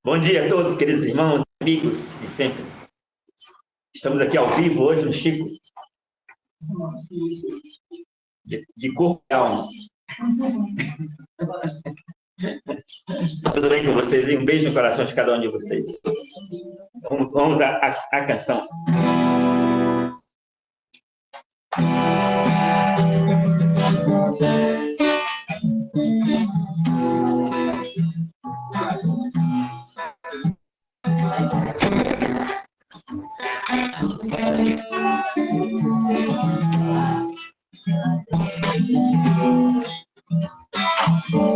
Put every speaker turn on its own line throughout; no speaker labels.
Bom dia a todos, queridos irmãos, amigos de sempre. Estamos aqui ao vivo hoje no Chico, de corpo e alma. Tudo bem com vocês? Um beijo no coração de cada um de vocês. Vamos à canção.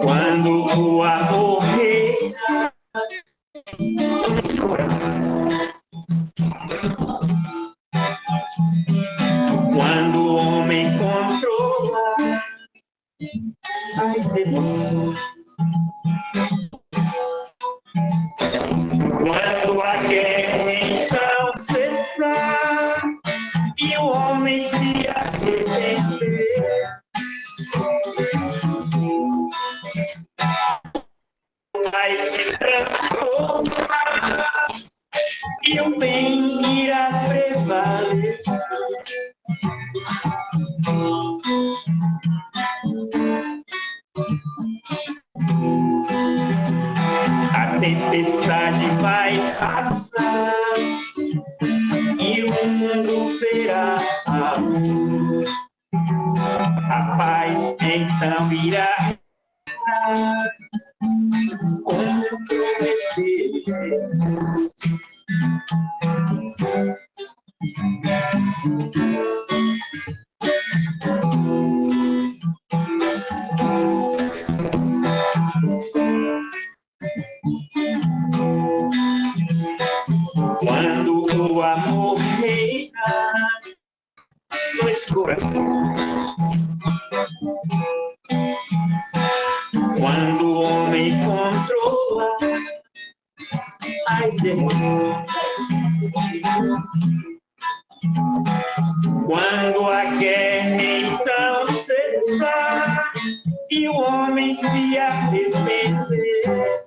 Quando o amor reina nos corações, quando o homem controla as emoções, quando a guerra então cessar e o homem se arrepender, vai se transformar e o bem irá prevalecer. A tempestade vai passar e o mundo verá a luz. A paz então irá reinar, como prometeu Jesus. Quando o amor reina nos corações, quando o homem controla as emoções, quando a guerra então cessar e o homem se arrepender,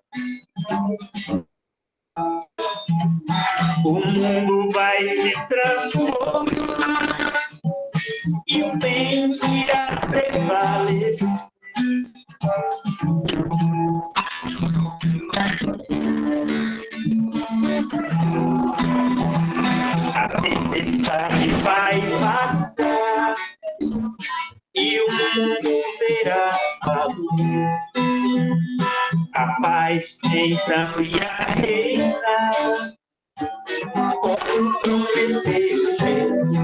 o mundo vai se transformar e o bem irá prevalecer. A tempestade vai passar e o mundo verá a luz. A paz então irá reinar, como prometeu Jesus.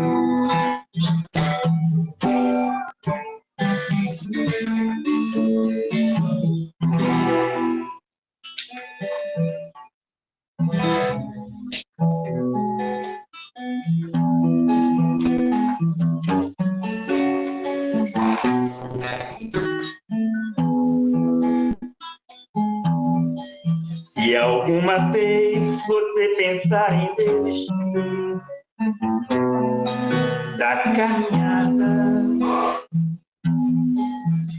Se alguma vez você pensar em desistir da caminhada,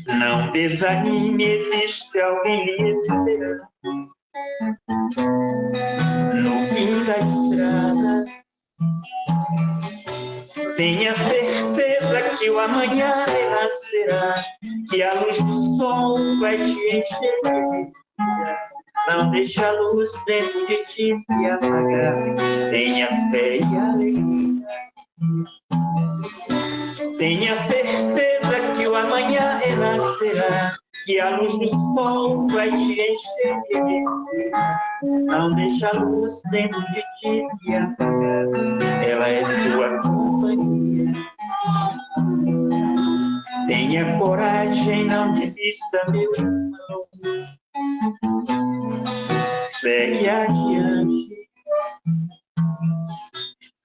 não desanime, existe alguém lhe esperando no fim da estrada. Tenha certeza que o amanhã renascerá, que a luz do sol vai te encher de alegria. Não deixa a luz dentro de ti se apagar. Tenha fé e alegria. Tenha certeza que o amanhã renascerá, que a luz do sol vai te encher de alegria. Não deixa a luz dentro de ti se apagar. Ela é sua companhia. Tenha coragem, não desista, meu irmão. Segue adiante.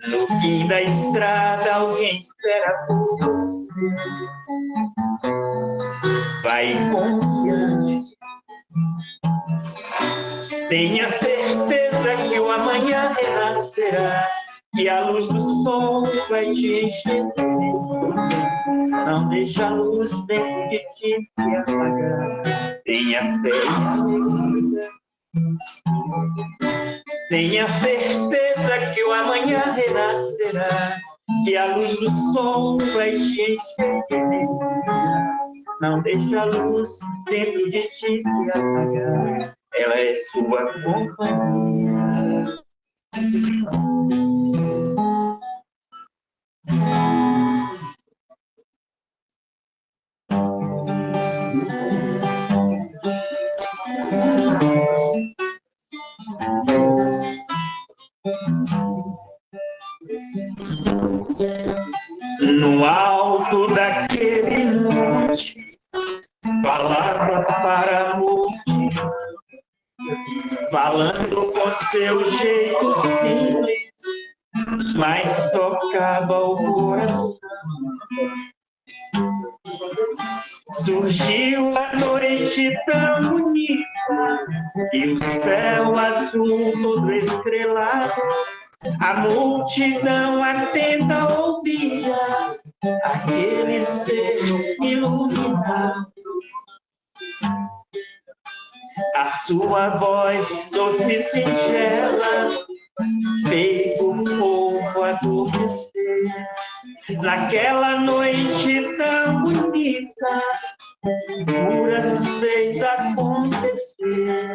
No fim da estrada alguém espera por você. Vai confiante. Tenha certeza que o amanhã renascerá, que a luz do sol vai te encher. não deixa a luz dentro de ti se apagar. Tenha fé e alegria, tenha certeza que o amanhã renascerá, que a luz do sol vai te encher de alegria. Não deixa a luz dentro de ti se apagar, ela é sua companhia. No alto daquele monte, falava para a multidão, falando com seu jeito simples, mas tocava o coração. Surgiu a noite tão bonita e o céu azul todo estrelado. A multidão atenta ouvia aquele ser iluminado. A sua voz doce e singela fez o povo adormecer. Naquela noite tão bonita, curas fez acontecer.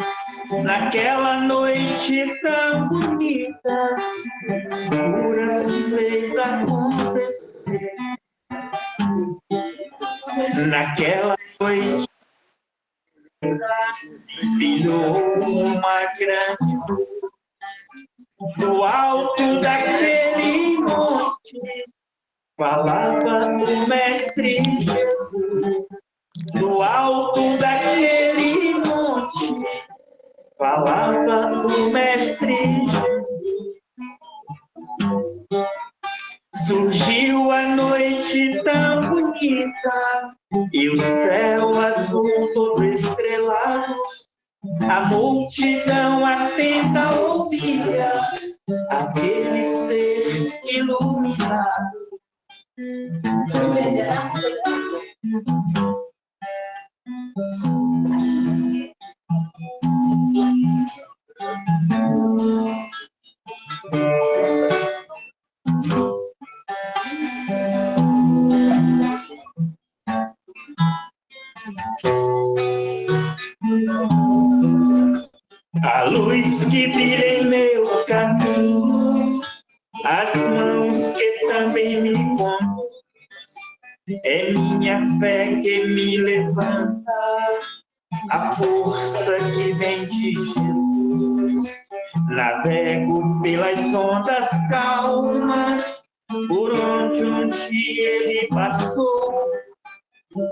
Naquela noite tão bonita, curas fez acontecer. Naquela noite brilhou uma grande luz do alto daquele monte. Falava o Mestre Jesus, do alto daquele monte. Falava o Mestre Jesus. Surgiu a noite tão bonita e o céu azul todo estrelado. A multidão atenta ouvia aquele ser iluminado. A luz que brilha em meu caminho, as mãos que também me conduzem, é minha fé que me levanta, a força que vem de Jesus. Navego pelas ondas calmas, por onde um dia ele passou,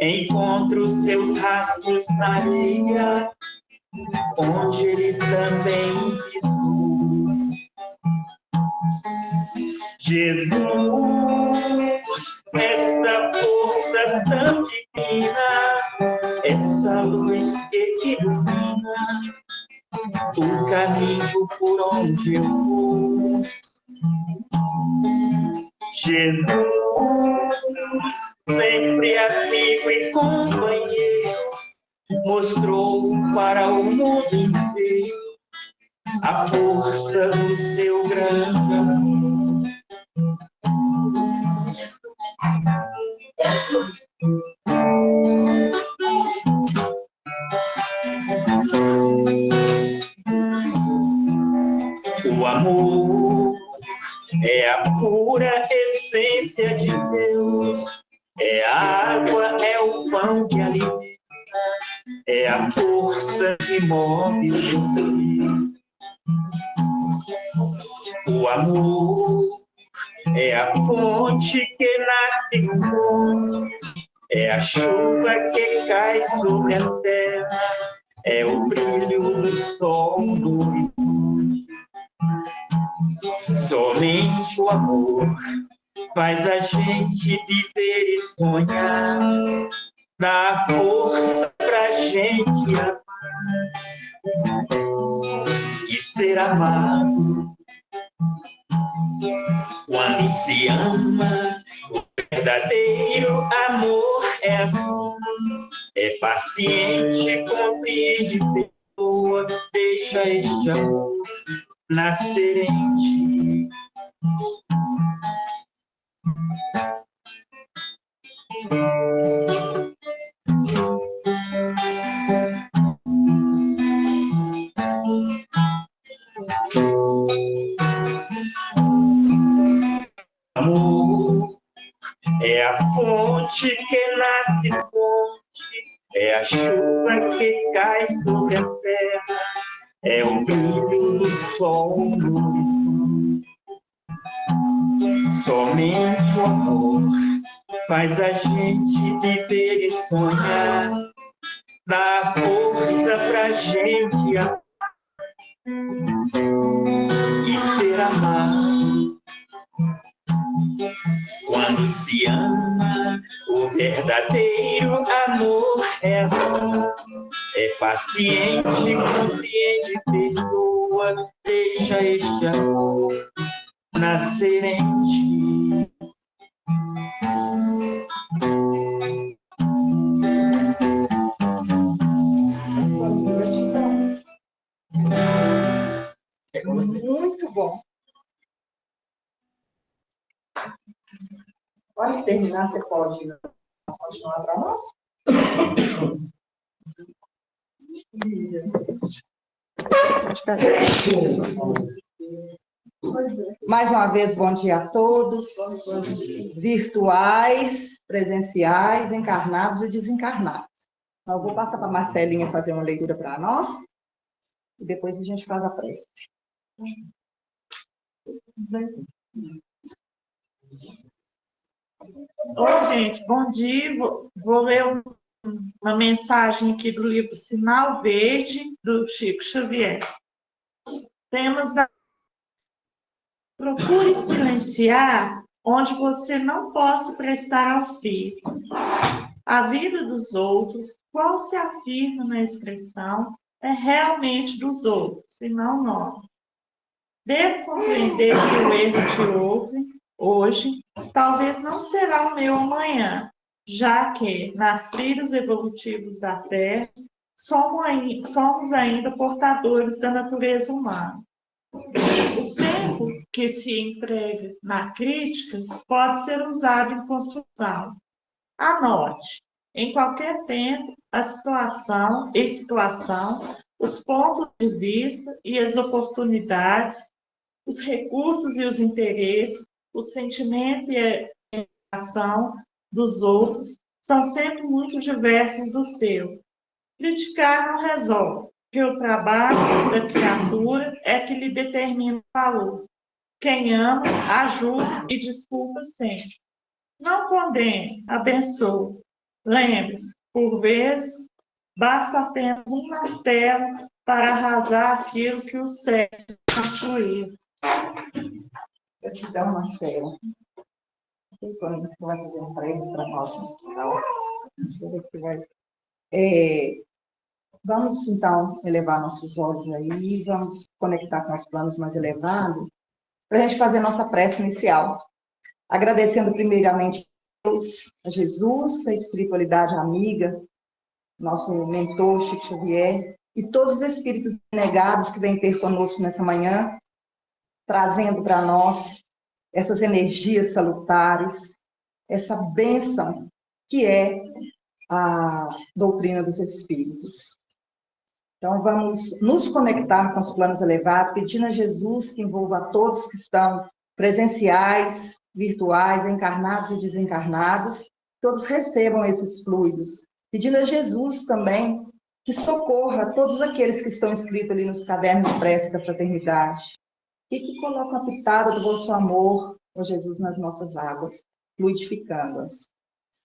encontro seus rastros na areia, onde ele também pisou. Jesus, esta força tão divina, essa luz que ilumina o caminho por onde eu vou. Jesus, sempre amigo e companheiro, mostrou para o mundo inteiro a força do seu grande amor. O amor é a pura essência de Deus, é a água, é o pão que alimenta, é a força que move o ser. O amor é a fonte que nasce no mundo, é a chuva que cai sobre a terra, é o brilho do sol no horizonte. Somente o amor faz a gente viver e sonhar, dá força pra gente amar e ser amado. Quando se ama, o verdadeiro amor é assim, é paciente, compreende, perdoa, deixa este amor nascer em ti. Amor é a fonte que nasce fonte, é a chuva que cai sobre a terra, é o brilho do sol no horizonte. Somente o amor faz a gente viver e sonhar, dá força pra gente amar e ser amado. Quando se ama, o verdadeiro amor é assim, é paciente, compreende, perdoa, deixa este amor nascer em ti. É com você.
Muito bom. Pode terminar, você pode continuar para nós? Mais uma vez, bom dia a todos, virtuais, presenciais, encarnados e desencarnados. Então, eu vou passar para a Marcelinha fazer uma leitura para nós e depois a gente faz a prece.
Oi, gente, bom dia. Vou ler uma mensagem aqui do livro Sinal Verde, do Chico Xavier. Temas da... Procure silenciar onde você não possa prestar auxílio. A vida dos outros, qual se afirma na expressão, é realmente dos outros, e não nós. Devo compreender que o erro de outro, hoje, talvez não será o meu amanhã, já que, nas trilhas evolutivas da Terra, somos ainda portadores da natureza humana. O tempo que se emprega na crítica pode ser usado em construção. Anote, em qualquer tempo, a situação, os pontos de vista e as oportunidades, os recursos e os interesses, o sentimento e a ação dos outros são sempre muito diversos do seu. Criticar não resolve, porque o trabalho da criatura é que lhe determina o valor. Quem ama, ajuda e desculpa sempre. Não condene, abençoe. Lembre-se, por vezes, basta apenas um martelo para arrasar aquilo que o céu construiu.
Gratidão, Marcela. Quando você vai fazer um prece para nós no final. Vamos, então, elevar nossos olhos aí, vamos conectar com os planos mais elevados, para a gente fazer nossa prece inicial. Agradecendo primeiramente a Deus, a Jesus, a espiritualidade amiga, nosso mentor, Chico Xavier, e todos os espíritos negados que vêm ter conosco nessa manhã, trazendo para nós essas energias salutares, essa bênção que é a doutrina dos espíritos. Então, vamos nos conectar com os planos elevados, pedindo a Jesus que envolva a todos que estão presenciais, virtuais, encarnados e desencarnados, todos recebam esses fluidos. Pedindo a Jesus também que socorra todos aqueles que estão inscritos ali nos cadernos de prece da fraternidade e que coloquem a pitada do vosso amor, ó Jesus, nas nossas águas, fluidificando-as.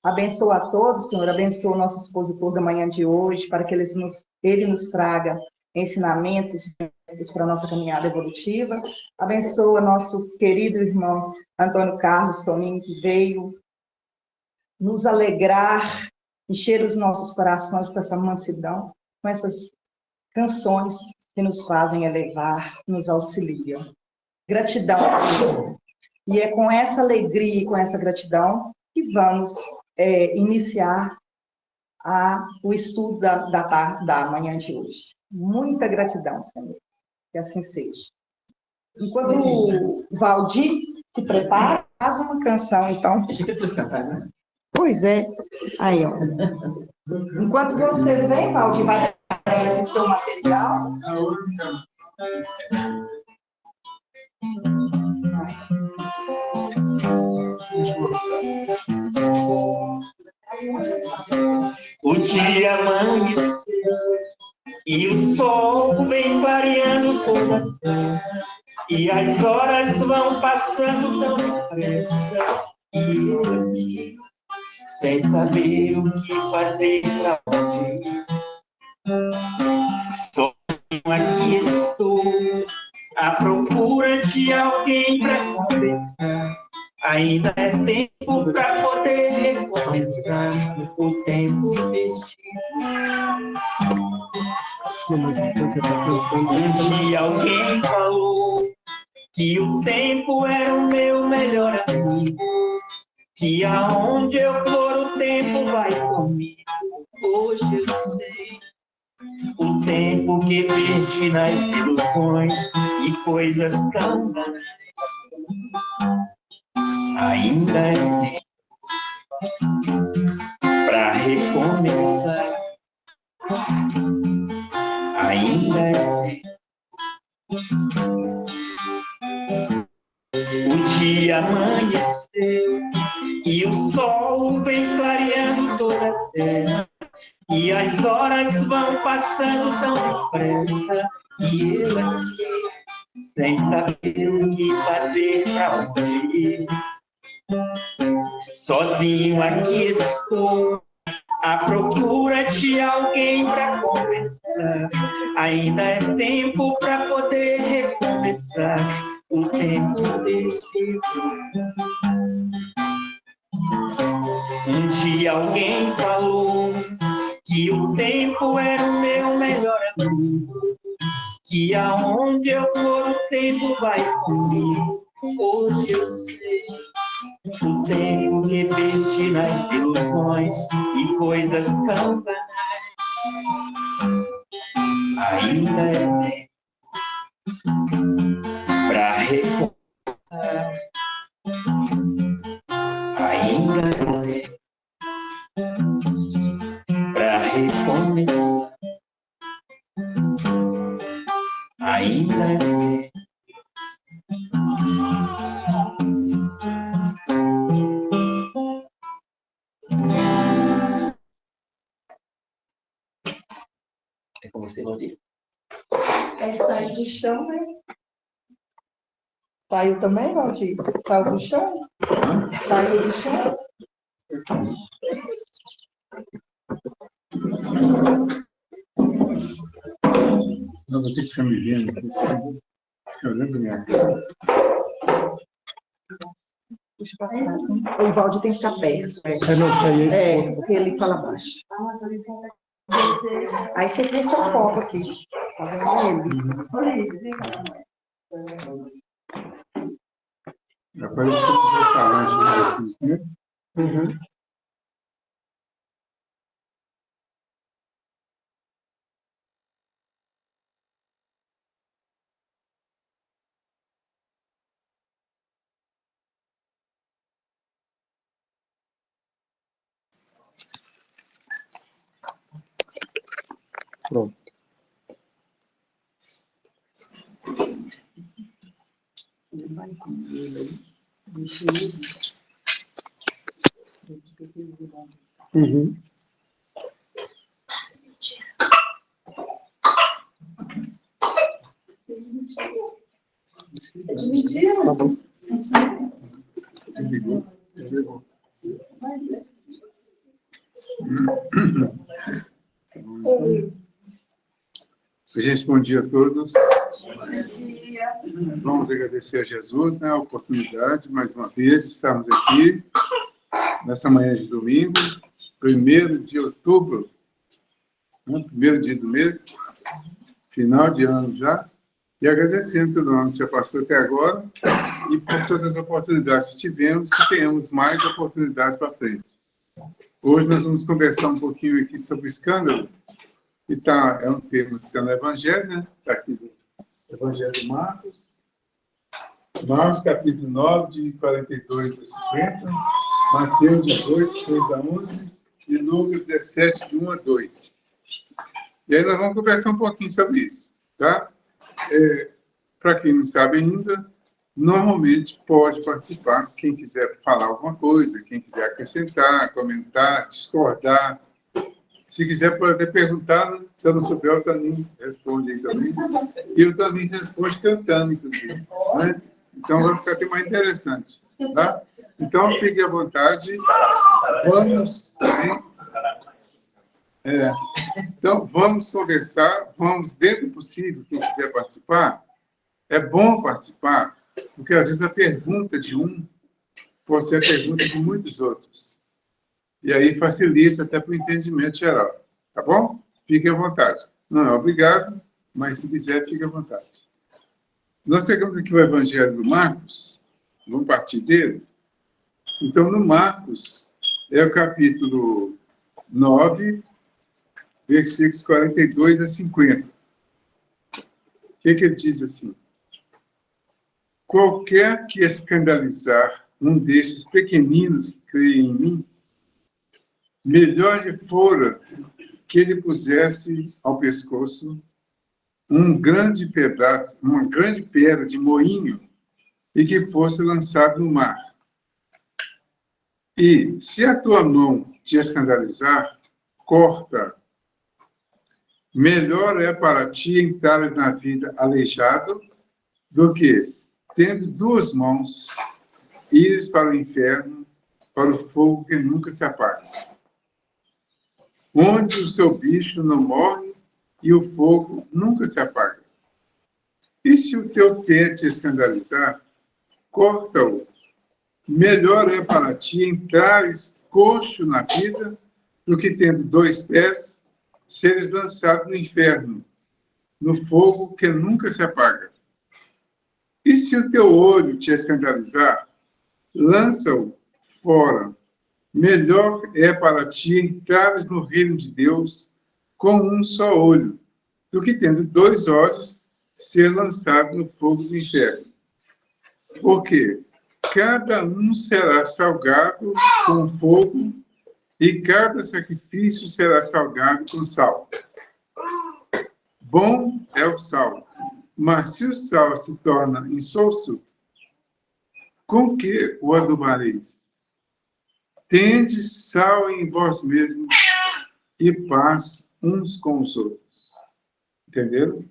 Abençoa a todos, Senhor, abençoa o nosso expositor da manhã de hoje, para que ele nos traga ensinamentos para a nossa caminhada evolutiva. Abençoa nosso querido irmão Antônio Carlos Toninho, que veio nos alegrar, encher os nossos corações com essa mansidão, com essas canções que nos fazem elevar, nos auxiliam. Gratidão, Senhor. E é com essa alegria e com essa gratidão que vamos iniciar o estudo da manhã de hoje. Muita gratidão, Senhor, que assim seja. Enquanto o Valdir se prepara, faz uma canção, então.
Deixa que depois cantar, né?
Pois é. Aí, ó. Enquanto você vem, Valdir, vai trazer o seu material.
O dia amanheceu e o sol vem clareando toda a terra, e as horas vão passando tão depressa, e eu aqui, sem saber o que fazer pra onde ir. Sozinho aqui estou, à procura de alguém pra conversar. Ainda é tempo pra poder recomeçar o tempo perdido. Um dia alguém falou que o tempo era o meu melhor amigo, que aonde eu for o tempo vai comigo. Hoje eu sei o tempo que perdi nas ilusões e coisas tão banais. Ainda é tempo pra recomeçar. Ainda é tempo. O dia amanheceu e o sol vem clareando toda a terra, e as horas vão passando tão depressa, e eu aqui, sem saber o que fazer pra onde ir. Sozinho aqui estou, à procura de alguém pra conversar. Ainda é tempo pra poder recomeçar o tempo perdido. Um dia alguém falou que o tempo era o meu melhor amigo, que aonde eu for o tempo vai comigo. Hoje eu sei o tempo que perdi nas ilusões e coisas tão banais. Ainda é tempo pra recomeçar. Ainda é tempo pra recomeçar. Ainda é tempo. É com você, Valdir?
Saiu do chão, né? Saiu também, Valdir? Saiu do chão? Saiu do chão?
Não, vou ter que ficar me vendo. Eu lembro minha cara.
Puxa pra trás. O Valdir tem que ficar perto.
Não, sai esse.
Porque ele fala baixo. Aí você vê seu foco aqui. Tá vendo ele?
Apareceu o falante mais, né?
Uhum.
Pronto.
Ele vai com ele aí. Deixa ele.
Uhum.
É de mentira?
Tá bom. Desligou. Desligou. Gente, bom dia a todos.
Bom dia.
Vamos agradecer a Jesus, né, a oportunidade, mais uma vez, de estarmos aqui, nessa manhã de domingo, 1º de outubro, né, 1º dia do mês, final de ano já, E agradecendo pelo ano que já passou até agora e por todas as oportunidades que tivemos, que tenhamos mais oportunidades para frente. Hoje nós vamos conversar um pouquinho aqui sobre o escândalo, que é um tema que está no Evangelho, né? Está aqui do Evangelho de Marcos. Marcos, capítulo 9, de 42 a 50. Mateus 18, 6 a 11. E Lucas 17, de 1 a 2. E aí nós vamos conversar um pouquinho sobre isso, tá? Para quem não sabe ainda, normalmente pode participar, quem quiser falar alguma coisa, quem quiser acrescentar, comentar, discordar. Se quiser, pode até perguntar, se eu não souber, o Toninho responde aí também. E o Toninho responde cantando, inclusive. Né? Então, vai ficar até mais interessante. Tá? Então, fique à vontade. Vamos... Então, vamos conversar, vamos, dentro do possível, quem quiser participar, é bom participar, porque às vezes a pergunta de um pode ser a pergunta de muitos outros. E aí facilita até para o entendimento geral. Tá bom? Fique à vontade. Não é obrigado, mas se quiser, fique à vontade. Nós pegamos aqui o Evangelho do Marcos, vamos partir dele. Então, no Marcos, é o capítulo 9, versículos 42 a 50. O que ele diz assim? Qualquer que escandalizar um destes pequeninos que creem em mim, melhor lhe fora que ele pusesse ao pescoço um grande pedaço, uma grande pedra de moinho e que fosse lançado no mar. E se a tua mão te escandalizar, corta. Melhor é para ti entrares na vida aleijado do que, tendo duas mãos, ires para o inferno, para o fogo que nunca se apaga, onde o seu bicho não morre e o fogo nunca se apaga. E se o teu pé te escandalizar, corta-o. Melhor é para ti entrares coxo na vida do que, tendo dois pés, seres lançado no inferno, no fogo que nunca se apaga. E se o teu olho te escandalizar, lança-o fora. Melhor é para ti entrares no reino de Deus com um só olho, do que, tendo dois olhos, ser lançado no fogo do inferno. Porque cada um será salgado com fogo, e cada sacrifício será salgado com sal. Bom é o sal, mas se o sal se torna insosso, com que o adubareis? Tende sal em vós mesmos e paz uns com os outros. Entenderam?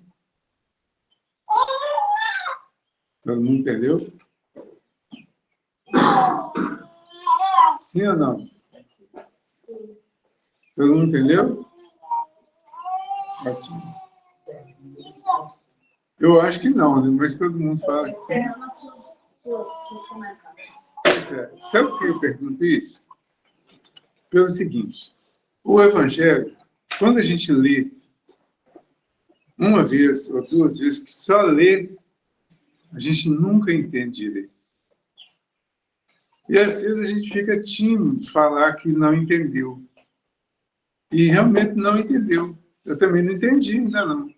Todo mundo entendeu? Sim ou não? Todo mundo entendeu? Ótimo. Eu acho que não, né? Mas todo mundo fala que sim. Pois é. Sabe por que eu pergunto isso? Pelo seguinte, o Evangelho, quando a gente lê uma vez ou duas vezes, que só lê, a gente nunca entende direito. E às vezes a gente fica tímido de falar que não entendeu. E realmente não entendeu. Eu também não entendi ainda não.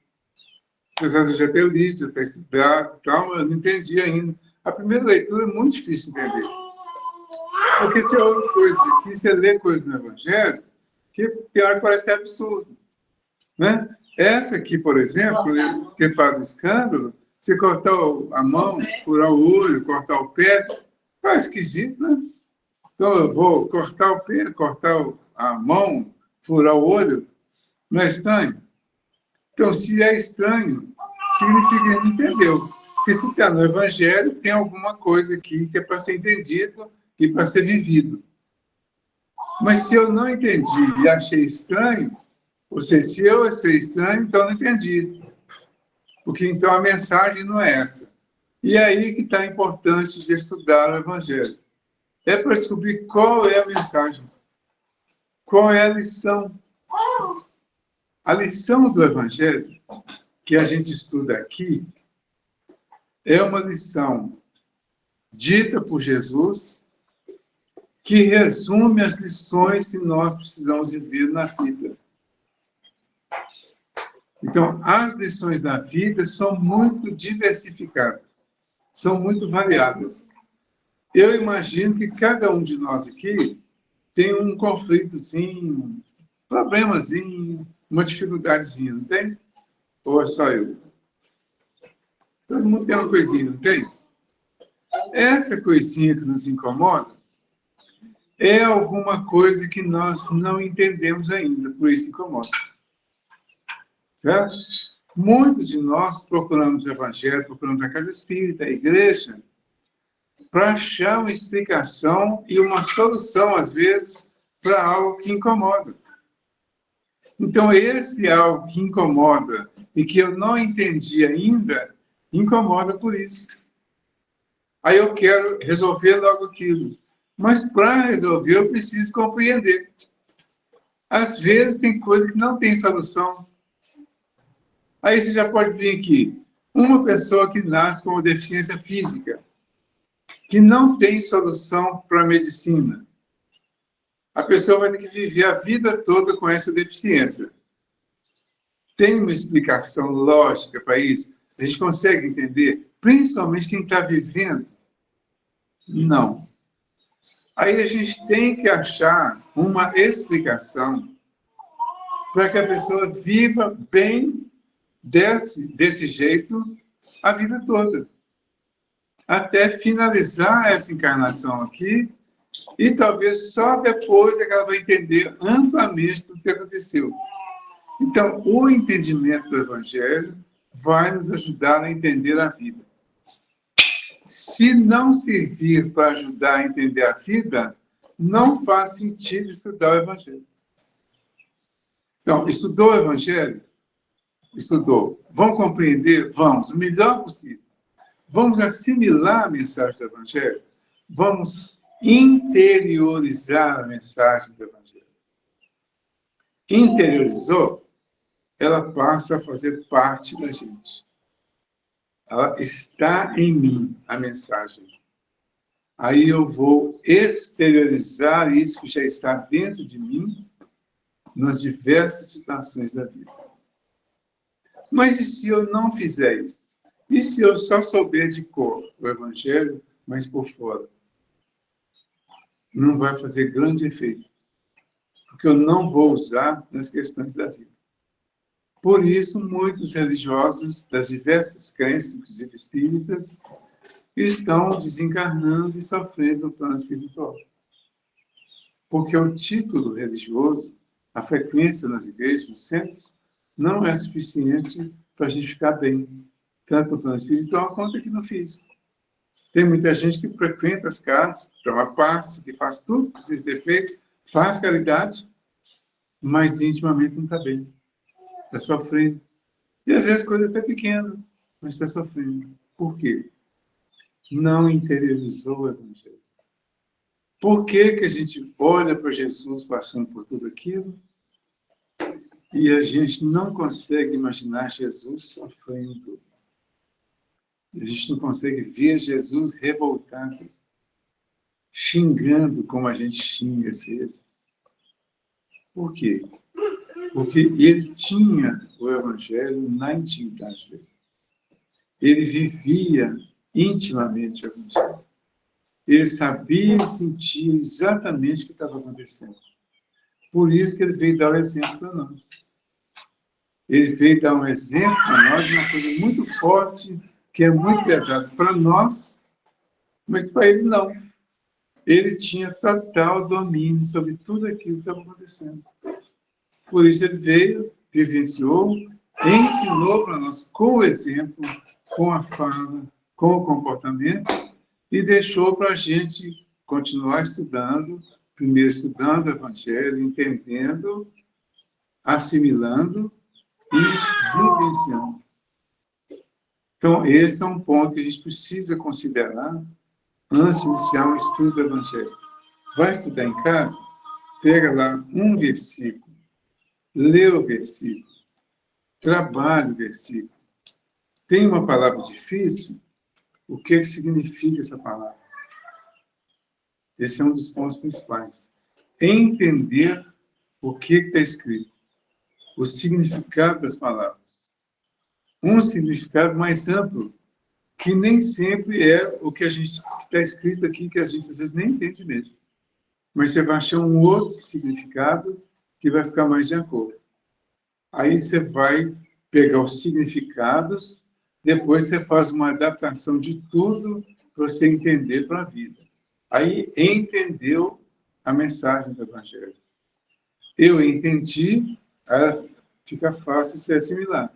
Apesar de eu já ter lido, já ter estudado e tal, eu não entendi ainda. A primeira leitura é muito difícil de entender. Porque você ouve coisas aqui, você lê coisas no Evangelho, que tem hora que parece que é absurdo. Né? Essa aqui, por exemplo, que faz o escândalo, você cortar a mão, furar o olho, cortar o pé, tá esquisito, né? Então, eu vou cortar o pé, cortar a mão, furar o olho, não é estranho? Então, se é estranho, significa que ele entendeu. Porque se está no Evangelho, tem alguma coisa aqui que é para ser entendido e para ser vivido. Mas se eu não entendi e achei estranho, ou seja, se eu achei estranho, então não entendi. Porque então a mensagem não é essa. E aí que está a importância de estudar o Evangelho. É para descobrir qual é a mensagem. Qual é a lição. A lição do Evangelho que a gente estuda aqui é uma lição dita por Jesus que resume as lições que nós precisamos viver na vida. Então, as lições da vida são muito diversificadas, são muito variadas. Eu imagino que cada um de nós aqui tem um conflitozinho, problemazinho, uma dificuldadezinha, não tem? Ou é só eu? Todo mundo tem uma coisinha, não tem? Essa coisinha que nos incomoda é alguma coisa que nós não entendemos ainda, por isso incomoda. Certo? Muitos de nós procuramos o Evangelho, procuramos a casa espírita, a igreja, para achar uma explicação e uma solução, às vezes, para algo que incomoda. Então, esse algo que incomoda e que eu não entendi ainda, incomoda por isso. Aí eu quero resolver logo aquilo. Mas para resolver, eu preciso compreender. Às vezes, tem coisa que não tem solução. Aí você já pode vir aqui. Uma pessoa que nasce com uma deficiência física, que não tem solução para a medicina. A pessoa vai ter que viver a vida toda com essa deficiência. Tem uma explicação lógica para isso? A gente consegue entender? Principalmente quem está vivendo? Não. Aí a gente tem que achar uma explicação para que a pessoa viva bem desse jeito a vida toda. Até finalizar essa encarnação aqui, e talvez só depois é que ela vai entender amplamente tudo o que aconteceu. Então, o entendimento do Evangelho vai nos ajudar a entender a vida. Se não servir para ajudar a entender a vida, não faz sentido estudar o Evangelho. Então, estudou o Evangelho? Estudou. Vamos compreender? Vamos, o melhor possível. Vamos assimilar a mensagem do Evangelho? Vamos interiorizar a mensagem do Evangelho. Interiorizou? Ela passa a fazer parte da gente. Ela está em mim, a mensagem. Aí eu vou exteriorizar isso que já está dentro de mim nas diversas situações da vida. Mas e se eu não fizer isso? E se eu só souber de cor o Evangelho, mas por fora? Não vai fazer grande efeito. Porque eu não vou usar nas questões da vida. Por isso, muitos religiosos das diversas crenças, inclusive espíritas, estão desencarnando e sofrendo no plano espiritual. Porque o título religioso, a frequência nas igrejas, nos centros, não é suficiente para a gente ficar bem, tanto no plano espiritual quanto aqui no físico. Tem muita gente que frequenta as casas, toma passe, que faz tudo que precisa ser feito, faz caridade, mas intimamente não está bem. Está sofrendo. E às vezes coisas até pequenas, mas está sofrendo. Por quê? Não interiorizou o Evangelho. Por que que a gente olha para Jesus passando por tudo aquilo e a gente não consegue imaginar Jesus sofrendo? A gente não consegue ver Jesus revoltado, xingando como a gente xinga às vezes. Por quê? Porque ele tinha o Evangelho na intimidade dele. Ele vivia intimamente o Evangelho. Ele sabia e sentia exatamente o que estava acontecendo. Por isso que ele veio dar o exemplo para nós. Ele veio dar um exemplo para nós de uma coisa muito forte, que é muito pesada para nós, mas para ele não. Ele tinha total domínio sobre tudo aquilo que estava acontecendo. Por isso ele veio, vivenciou, ensinou para nós com o exemplo, com a fala, com o comportamento, e deixou para a gente continuar estudando, primeiro estudando o Evangelho, entendendo, assimilando e vivenciando. Então, esse é um ponto que a gente precisa considerar antes de iniciar o estudo do Evangelho. Vai estudar em casa? Pega lá um versículo, lê o versículo, trabalhe o versículo. Tem uma palavra difícil? o que significa essa palavra. Esse é um dos pontos principais. Entender o que está escrito, o significado das palavras. Um significado mais amplo, que nem sempre é o que está escrito aqui, que a gente às vezes nem entende mesmo. Mas você vai achar um outro significado que vai ficar mais de acordo. Aí você vai pegar os significados, depois você faz uma adaptação de tudo para você entender para a vida. Aí entendeu a mensagem do Evangelho. Eu entendi, aí fica fácil de se assimilar.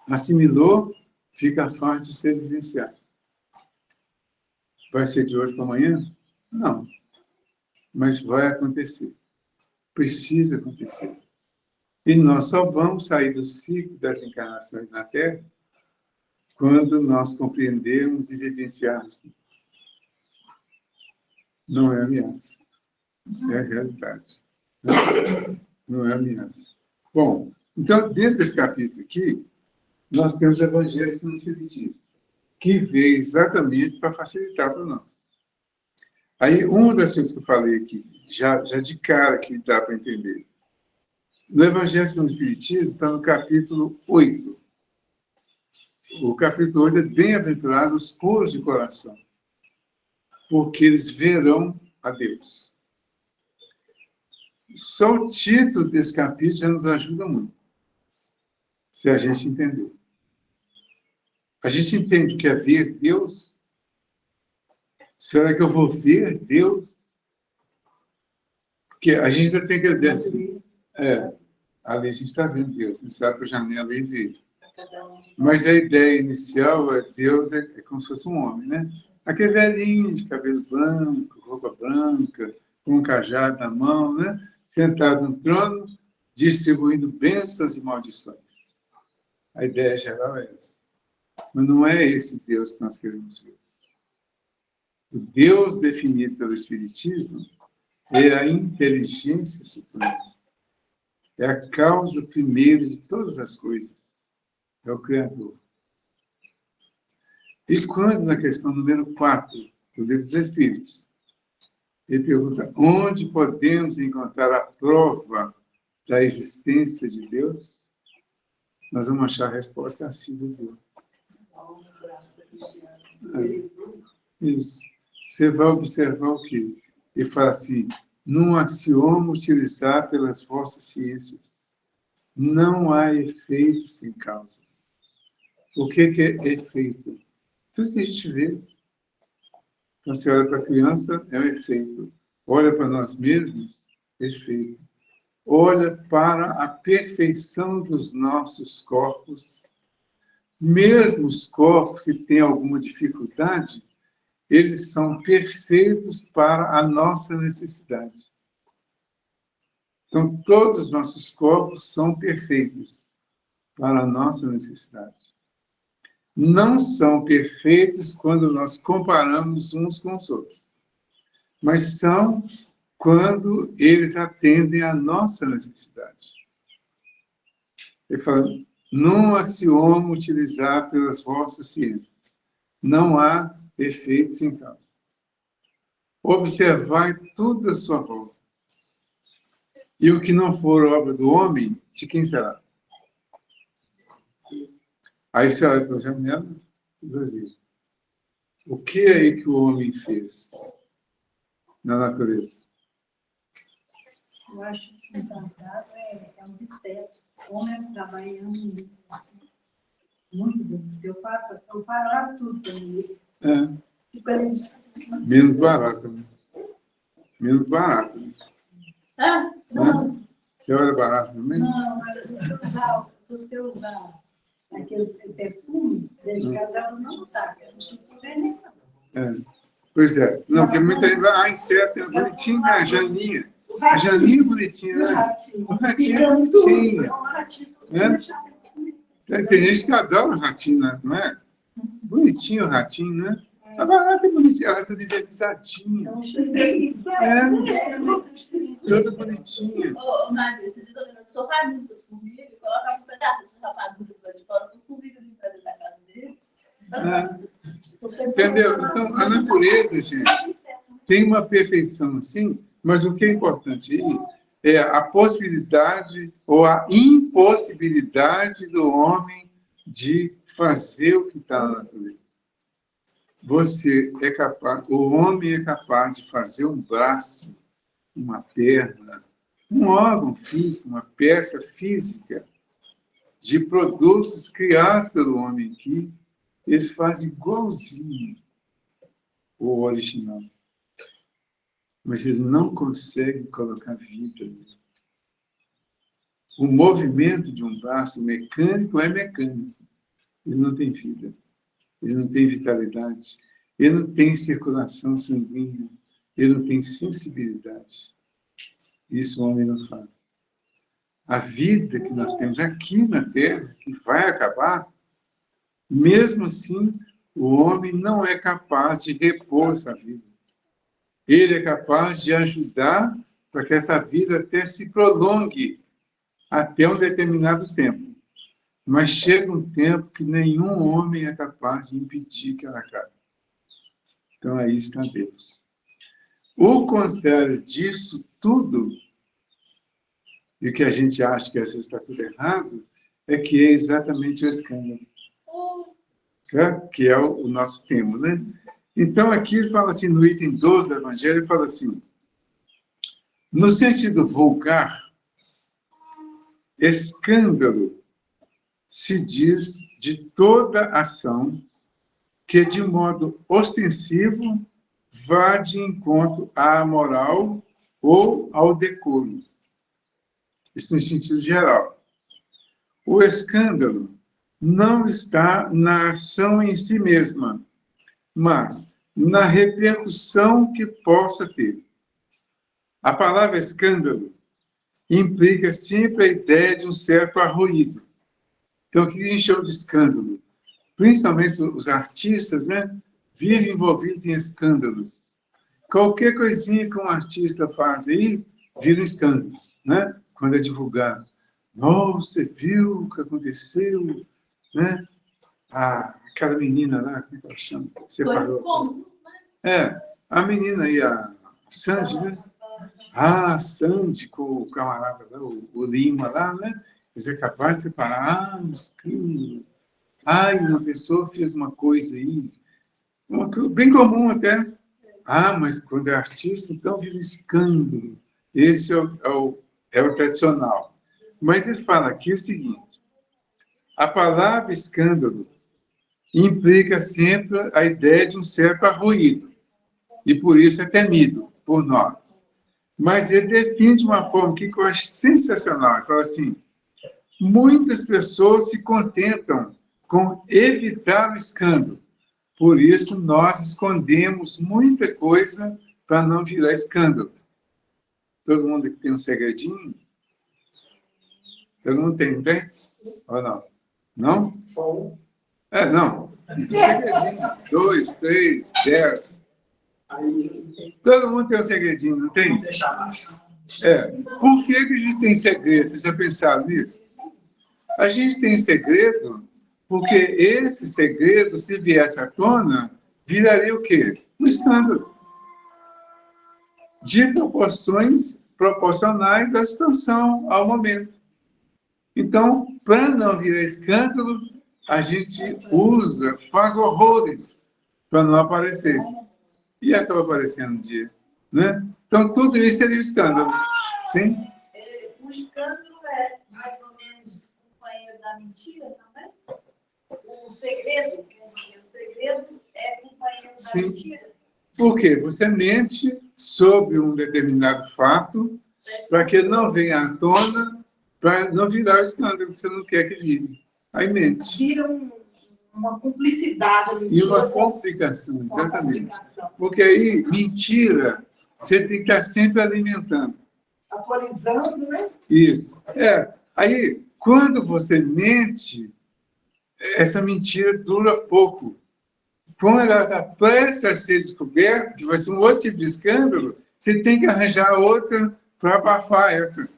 Assimilou, fica fácil de ser vivenciado. Vai ser de hoje para amanhã? Não. Mas vai acontecer. Precisa acontecer. E nós só vamos sair do ciclo das encarnações na Terra quando nós compreendermos e vivenciarmos. Não é ameaça. É a realidade. Não é ameaça. Bom, então, dentro desse capítulo aqui, nós temos o Evangelho segundo o Espiritismo, que veio exatamente para facilitar para nós. Aí, uma das coisas que eu falei aqui, já de cara que dá para entender, no Evangelho segundo o Espiritismo está no capítulo 8. O capítulo 8 é bem-aventurados os puros de coração, porque eles verão a Deus. Só o título desse capítulo já nos ajuda muito, se a gente entender. A gente entende o que é ver Deus? Será que eu vou ver Deus? Porque a gente ainda tem aquela ideia assim. Ali a gente está vendo Deus, a gente sabe para a janela e vê. Mas a ideia inicial é Deus é como se fosse um homem, né? Aquele velhinho de cabelo branco, roupa branca, com um cajado na mão, né? Sentado no trono, distribuindo bênçãos e maldições. A ideia geral é essa. Mas não é esse Deus que nós queremos ver. O Deus definido pelo Espiritismo é a inteligência suprema. É a causa primeira de todas as coisas. É o Criador. E quando, na questão número 4 do Livro dos Espíritos, ele pergunta onde podemos encontrar a prova da existência de Deus, nós vamos achar a resposta assim do Deus. Isso. Você vai observar o quê? Ele fala assim, num axioma utilizado pelas vossas ciências, não há efeito sem causa. O que é efeito? Tudo que a gente vê. Então, você olha para a criança, é um efeito. Olha para nós mesmos, efeito. Olha para a perfeição dos nossos corpos. Mesmo os corpos que têm alguma dificuldade, eles são perfeitos para a nossa necessidade. Então, todos os nossos corpos são perfeitos para a nossa necessidade. Não são perfeitos quando nós comparamos uns com os outros, mas são quando eles atendem à nossa necessidade. Ele fala, num axioma utilizado pelas vossas ciências, não há efeito sem causa. Observai tudo à sua volta. E o que não for obra do homem, de quem será? Aí você olha para a janela e vai ver. O que é aí que o homem fez na natureza?
Eu acho que o encantado é os insetos. Homens trabalhando muito bem. Eu paro tudo para mim.
Menos barato, né? Menos barato. Né?
Não.
Que hora é barato também?
Não, mas se você usar aqueles perfumes, desde casa elas não tacam. Não se puder nem saber.
Pois é. Não, porque muita gente vai, inseto, é bonitinho, né? A Janinha. A Janinha é bonitinha, né? O ratinho é bonitinho. Tem gente que adora o ratinho, né? Não é? Bonitinho o ratinho, né? A barata é bonitinha, ela é toda envergizadinha. Toda bonitinha.
Ô, Maria, você diz que sou famintos comigo e colocava um pedaço de rapadura de fora para os convívios de fazer da casa dele.
Entendeu? Então, a natureza, gente, tem uma perfeição assim, mas o que é importante aí é a possibilidade ou a impossibilidade do homem de fazer o que está na natureza. Você é capaz, o homem é capaz de fazer um braço, uma perna, um órgão físico, uma peça física de produtos criados pelo homem aqui, ele faz igualzinho o original. Mas ele não consegue colocar vida nisso. O movimento de um braço mecânico é mecânico. Ele não tem vida. Ele não tem vitalidade. Ele não tem circulação sanguínea. Ele não tem sensibilidade. Isso o homem não faz. A vida que nós temos aqui na Terra, que vai acabar, mesmo assim, o homem não é capaz de repor essa vida. Ele é capaz de ajudar para que essa vida até se prolongue até um determinado tempo. Mas chega um tempo que nenhum homem é capaz de impedir que ela acabe. Então aí está Deus. O contrário disso tudo, e o que a gente acha que essa está tudo errado, é que é exatamente o escândalo. Certo? Que é o nosso tema, né? Então, aqui ele fala assim, no item 12 do Evangelho, ele fala assim, no sentido vulgar, escândalo se diz de toda ação que, de modo ostensivo, vá de encontro à moral ou ao decoro. Isso no sentido geral. O escândalo não está na ação em si mesma, mas na repercussão que possa ter. A palavra escândalo implica sempre a ideia de um certo arruído. Então, o que a gente chama de escândalo? Principalmente os artistas, né, vivem envolvidos em escândalos. Qualquer coisinha que um artista faz aí, vira um escândalo, né? Quando é divulgado. Nossa, você viu o que aconteceu? Né? Aquela menina lá, como é que ela chama? Separou. A menina aí, a Sandy, né? A Sandy com o camarada lá, o Lima lá, né? Eles é capaz de separar, um escândalo. Uma pessoa fez uma coisa aí, uma coisa bem comum até. Mas quando é artista, então vira um escândalo. Esse é o tradicional. Mas ele fala aqui o seguinte, a palavra escândalo implica sempre a ideia de um certo arruído, e por isso é temido por nós. Mas ele define de uma forma que eu acho sensacional. Ele fala assim, muitas pessoas se contentam com evitar o escândalo. Por isso, nós escondemos muita coisa para não virar escândalo. Todo mundo aqui tem um segredinho? Todo mundo tem, não tem? Ou não? Não?
Só um.
Não. Um segredinho. 2, 3, 10.
Aí,
Todo mundo tem um segredinho, não tem?
deixar baixo.
Por que a gente tem segredo? Vocês já pensaram nisso? A gente tem segredo porque esse segredo, se viesse à tona, viraria o quê? Um escândalo. De proporções proporcionais à situação, ao momento. Então, para não virar escândalo, a gente faz horrores para não aparecer. E acaba aparecendo um dia. Né? Então, tudo isso seria um escândalo. Sim?
O escândalo é mais ou menos companheiro da mentira também? O segredo, quer dizer, o segredo é companheiro da
Sim.
mentira?
Por quê? Você mente sobre um determinado fato para que ele não venha à tona, para não virar o escândalo que você não quer que vire. Aí mente.
Vira uma cumplicidade.
E uma complicação, exatamente. Porque aí, mentira, você tem que estar sempre alimentando.
Atualizando, né?
Isso. Aí, quando você mente, essa mentira dura pouco. Quando ela está prestes a ser descoberta, que vai ser um outro tipo de escândalo, você tem que arranjar outra para abafar essa.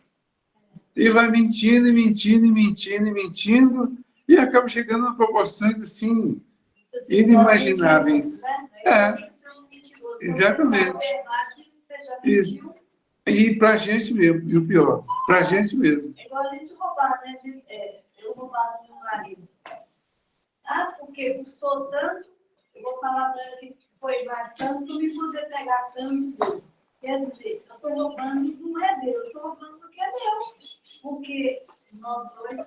E vai mentindo, e mentindo, e mentindo, e mentindo, e acaba chegando a proporções assim, inimagináveis.
Mentiroso.
Exatamente.
Na verdade, você já
Isso.
mentiu.
E para a gente mesmo, e o pior, para a gente mesmo.
É igual a gente roubar, né? Eu roubar do meu marido. Ah, porque custou tanto, eu vou falar para ele que foi mais tanto, para me poder pegar tanto. Quer dizer, eu estou roubando não é dele, eu estou roubando porque é meu. Porque nós dois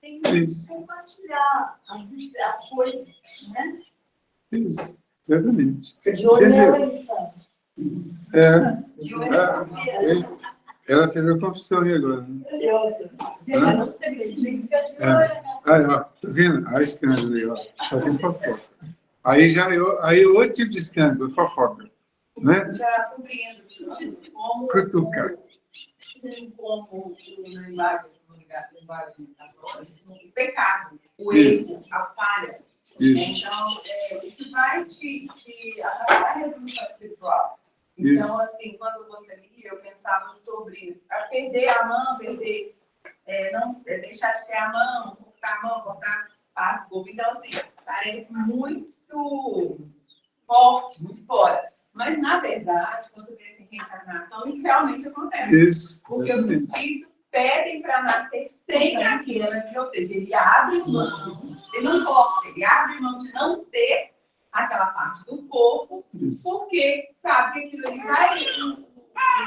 temos que compartilhar as coisas, né?
Isso, exatamente.
De olho
Entendeu?
nela, Elisandra.
De hoje a dia.
Ela fez a confissão aí agora. Né? Aí, ó, tá vendo? Olha o escândalo aí, ó. Fazendo fofoca. Aí é outro tipo de escândalo, fofoca. Né?
Já compreendo como
Cutucar.
como o pecado, o erro, a falha.
Isso.
Então, o que vai te atrapalhar a resolução espiritual. Então, assim, quando você lia, eu pensava sobre perder a mão, deixar de ter a mão, cortar as golpes. Então, assim, parece muito forte, muito fora. Mas, na verdade, quando você pensa em reencarnação, isso realmente acontece.
Isso,
porque os espíritos pedem para nascer sem aquela que, ou seja, ele abre mão, ele não corta, ele abre mão de não ter aquela parte do corpo,
isso.
porque sabe que aquilo ali vai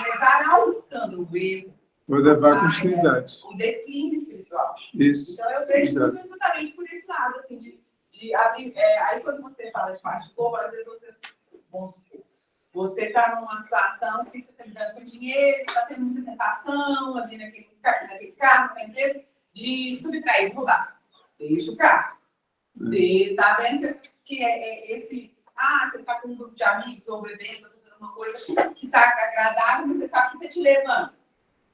levar ao escândalo, o erro.
Vou levar a continuidade.
O declínio espiritual.
Isso.
Então, eu vejo exatamente por esse lado, assim, de abrir. Aí, quando você fala de parte do corpo, às vezes você está numa situação que você está lidando com dinheiro, está tendo muita tentação ali naquele carro, na empresa, de subtrair, de roubar. Deixa o carro. Está vendo que esse. Você está com um grupo de amigos, ou bebendo, fazendo uma coisa que está agradável, mas você sabe que está te levando.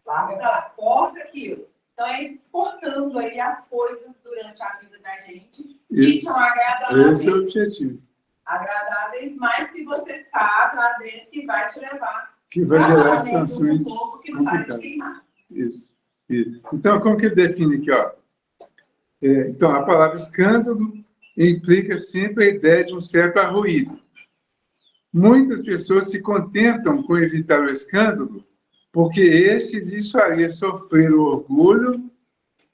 Larga para lá, corta aquilo. Então, é exportando aí as coisas durante a vida da gente que são agradáveis.
Esse é o objetivo.
Agradáveis, mas que você sabe lá dentro que vai te levar.
Que vai gerar situações
que não vai te
complicadas.
queimar.
Isso. Então, como que ele define aqui? Ó? Então, a palavra escândalo implica sempre a ideia de um certo arruído. Muitas pessoas se contentam com evitar o escândalo porque este lhes faria sofrer o orgulho,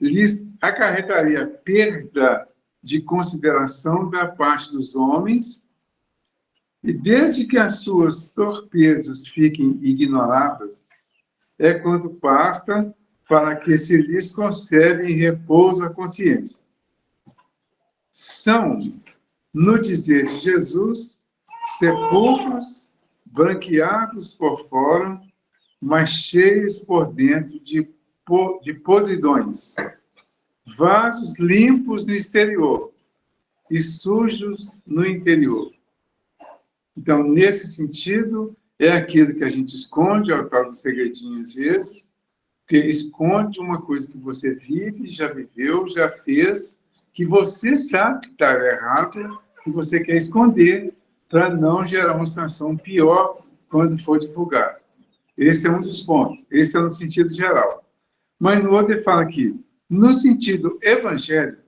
lhes acarretaria perda de consideração da parte dos homens, e desde que as suas torpezas fiquem ignoradas, é quanto basta para que se lhes conserve em repouso a consciência. São, no dizer de Jesus, sepulcros branqueados por fora, mas cheios por dentro de podridões, vasos limpos no exterior e sujos no interior. Então, nesse sentido, é aquilo que a gente esconde, é o tal do segredinho às vezes, porque esconde uma coisa que você vive, já viveu, já fez, que você sabe que está errado, que você quer esconder para não gerar uma situação pior quando for divulgado. Esse é um dos pontos. Esse é no sentido geral. Mas no outro ele fala aqui, no sentido evangélico,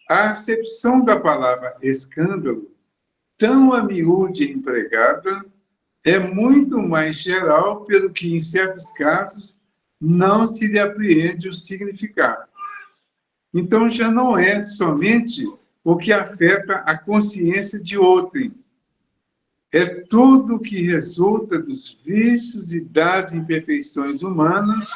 a acepção da palavra escândalo, tão a miúde empregada, é muito mais geral, pelo que, em certos casos, não se lhe apreende o significado. Então, já não é somente o que afeta a consciência de outrem. É tudo que resulta dos vícios e das imperfeições humanas,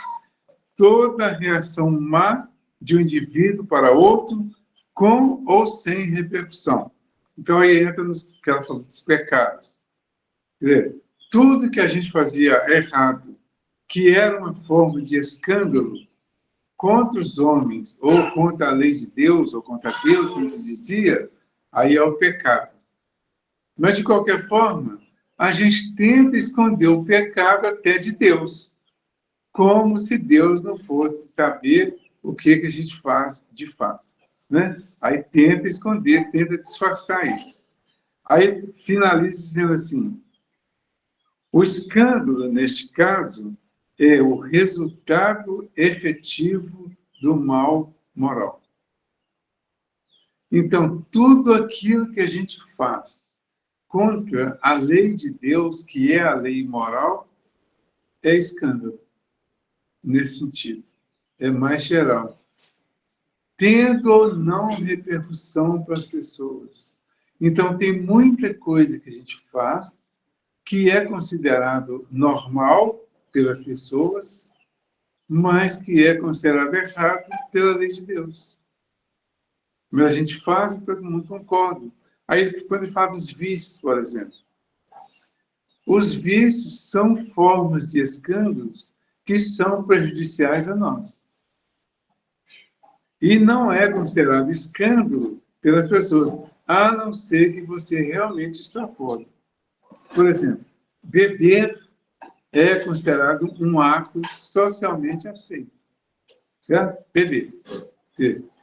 toda reação má de um indivíduo para outro, com ou sem repercussão. Então, aí entra nos que ela falou dos pecados. Quer dizer, tudo que a gente fazia errado, que era uma forma de escândalo contra os homens, ou contra a lei de Deus, ou contra Deus, como se dizia, aí é o pecado. Mas, de qualquer forma, a gente tenta esconder o pecado até de Deus, como se Deus não fosse saber o que a gente faz de fato. Né? Aí tenta esconder, tenta disfarçar isso. Aí finaliza dizendo assim, o escândalo, neste caso, é o resultado efetivo do mal moral. Então, tudo aquilo que a gente faz contra a lei de Deus, que é a lei moral, é escândalo, nesse sentido. É mais geral. Tendo ou não repercussão para as pessoas. Então, tem muita coisa que a gente faz que é considerado normal pelas pessoas, mas que é considerado errado pela lei de Deus. Mas a gente faz e todo mundo concorda. Aí, quando ele fala dos vícios, por exemplo, os vícios são formas de escândalos que são prejudiciais a nós. E não é considerado escândalo pelas pessoas, a não ser que você realmente extrapole. Por exemplo, beber é considerado um ato socialmente aceito. Certo? Beber.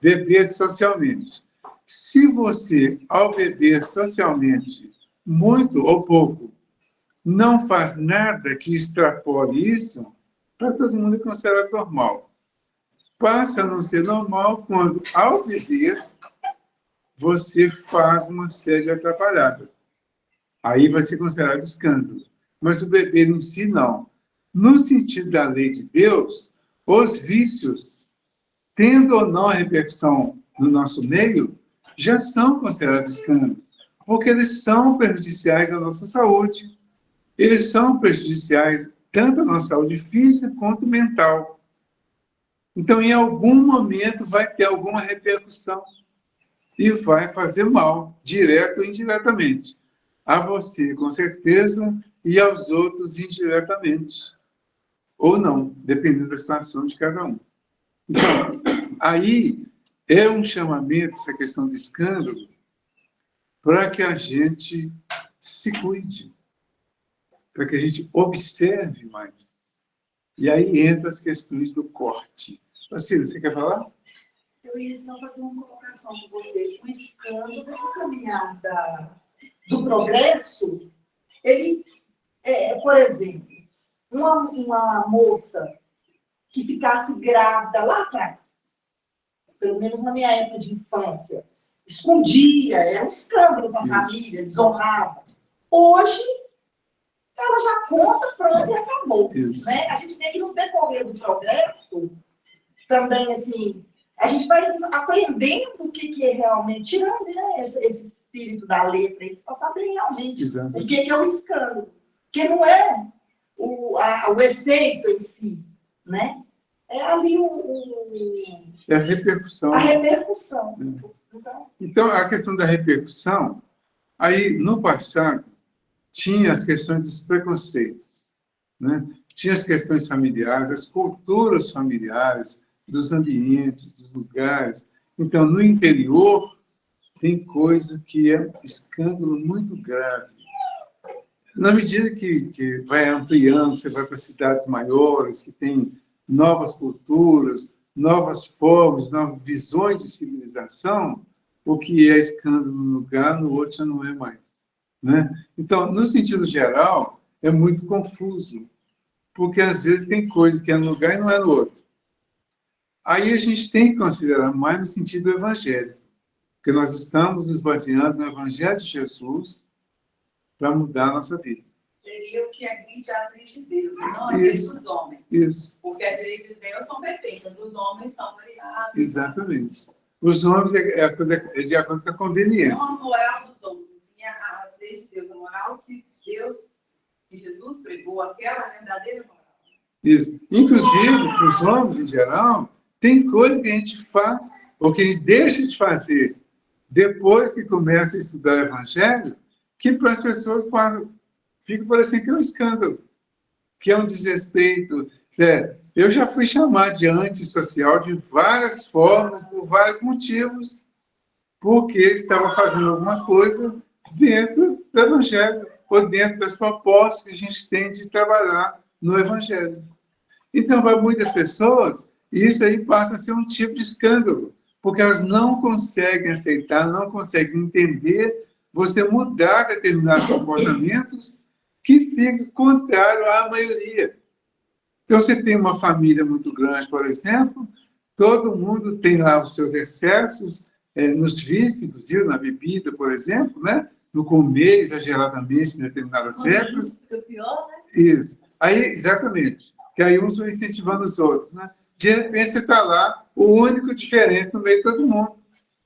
Beber socialmente. Se você, ao beber socialmente, muito ou pouco, não faz nada que extrapole isso, para todo mundo é considerado normal. Passa a não ser normal quando, ao beber, você faz uma série de atrapalhadas. Aí vai ser considerado escândalo. Mas o beber em si, não. No sentido da lei de Deus, os vícios, tendo ou não repercussão no nosso meio, já são considerados escândalos, porque eles são prejudiciais à nossa saúde. Eles são prejudiciais tanto à nossa saúde física quanto mental. Então, em algum momento, vai ter alguma repercussão e vai fazer mal, direto ou indiretamente. A você, com certeza, e aos outros, indiretamente. Ou não, dependendo da situação de cada um. Então, aí é um chamamento, essa questão do escândalo, para que a gente se cuide, para que a gente observe mais. E aí entra as questões do corte. Cida, você quer falar?
Eu ia só fazer uma colocação com você. O escândalo do caminhar do progresso, ele, por exemplo, uma moça que ficasse grávida lá atrás, pelo menos na minha época de infância, escondia, era um escândalo para a família, desonrava. Hoje, ela já conta, pronto, e acabou. Né? A gente vê que no decorrer do progresso, também, assim, a gente vai aprendendo o que é realmente, tirando, né, esse espírito da letra, para saber realmente o que é o escândalo. Porque não é o efeito em si, né? É ali
é a repercussão.
A repercussão.
Então, a questão da repercussão, aí, no passado, tinha as questões dos preconceitos, né? Tinha as questões familiares, as culturas familiares, dos ambientes, dos lugares. Então, no interior, tem coisa que é escândalo muito grave. Na medida que vai ampliando, você vai para cidades maiores, que tem novas culturas, novas formas, novas visões de civilização, o que é escândalo num lugar, no outro já não é mais. Né? Então, no sentido geral, é muito confuso, porque às vezes tem coisa que é num lugar e não é no outro. Aí a gente tem que considerar mais no sentido do Evangelho, porque nós estamos nos baseando no Evangelho de Jesus para mudar a nossa vida.
Seria o que agride às leis de Deus, não as leis dos homens.
Isso.
Porque as leis de Deus são perfeitas, dos homens são variadas.
Exatamente. Os homens é de acordo com a conveniência.
Não a moral dos homens, sim as leis de Deus, a moral que Deus, que Jesus pregou, aquela verdadeira moral.
Isso. Inclusive, para os homens em geral, tem coisa que a gente faz, ou que a gente deixa de fazer, depois que começa a estudar o Evangelho, que para as pessoas fica parecendo que é um escândalo, que é um desrespeito. Eu já fui chamado de antissocial de várias formas, por vários motivos, porque estava fazendo alguma coisa dentro do Evangelho, ou dentro das propostas que a gente tem de trabalhar no Evangelho. Então, para muitas pessoas, isso aí passa a ser um tipo de escândalo, porque elas não conseguem aceitar, não conseguem entender você mudar determinados comportamentos que ficam contrário à maioria. Então, você tem uma família muito grande, por exemplo, todo mundo tem lá os seus excessos, nos vícios, inclusive na bebida, por exemplo, né? No comer exageradamente em determinadas épocas.
O pior, né?
Isso. Aí, exatamente. Que aí uns vão incentivando os outros, né? De repente você está lá, o único diferente no meio de todo mundo.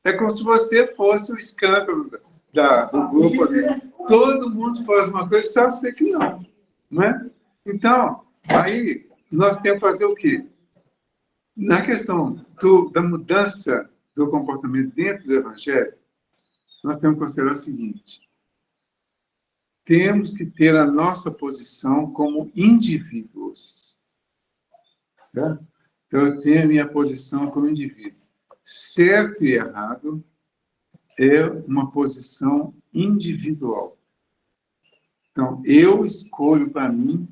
É como se você fosse o escândalo do grupo ali. Todo mundo faz uma coisa, só você que não. Né? Então, aí nós temos que fazer o quê? Na questão da mudança do comportamento dentro do Evangelho, nós temos que considerar o seguinte: temos que ter a nossa posição como indivíduos. Certo? Então, eu tenho a minha posição como indivíduo. Certo e errado é uma posição individual. Então, eu escolho para mim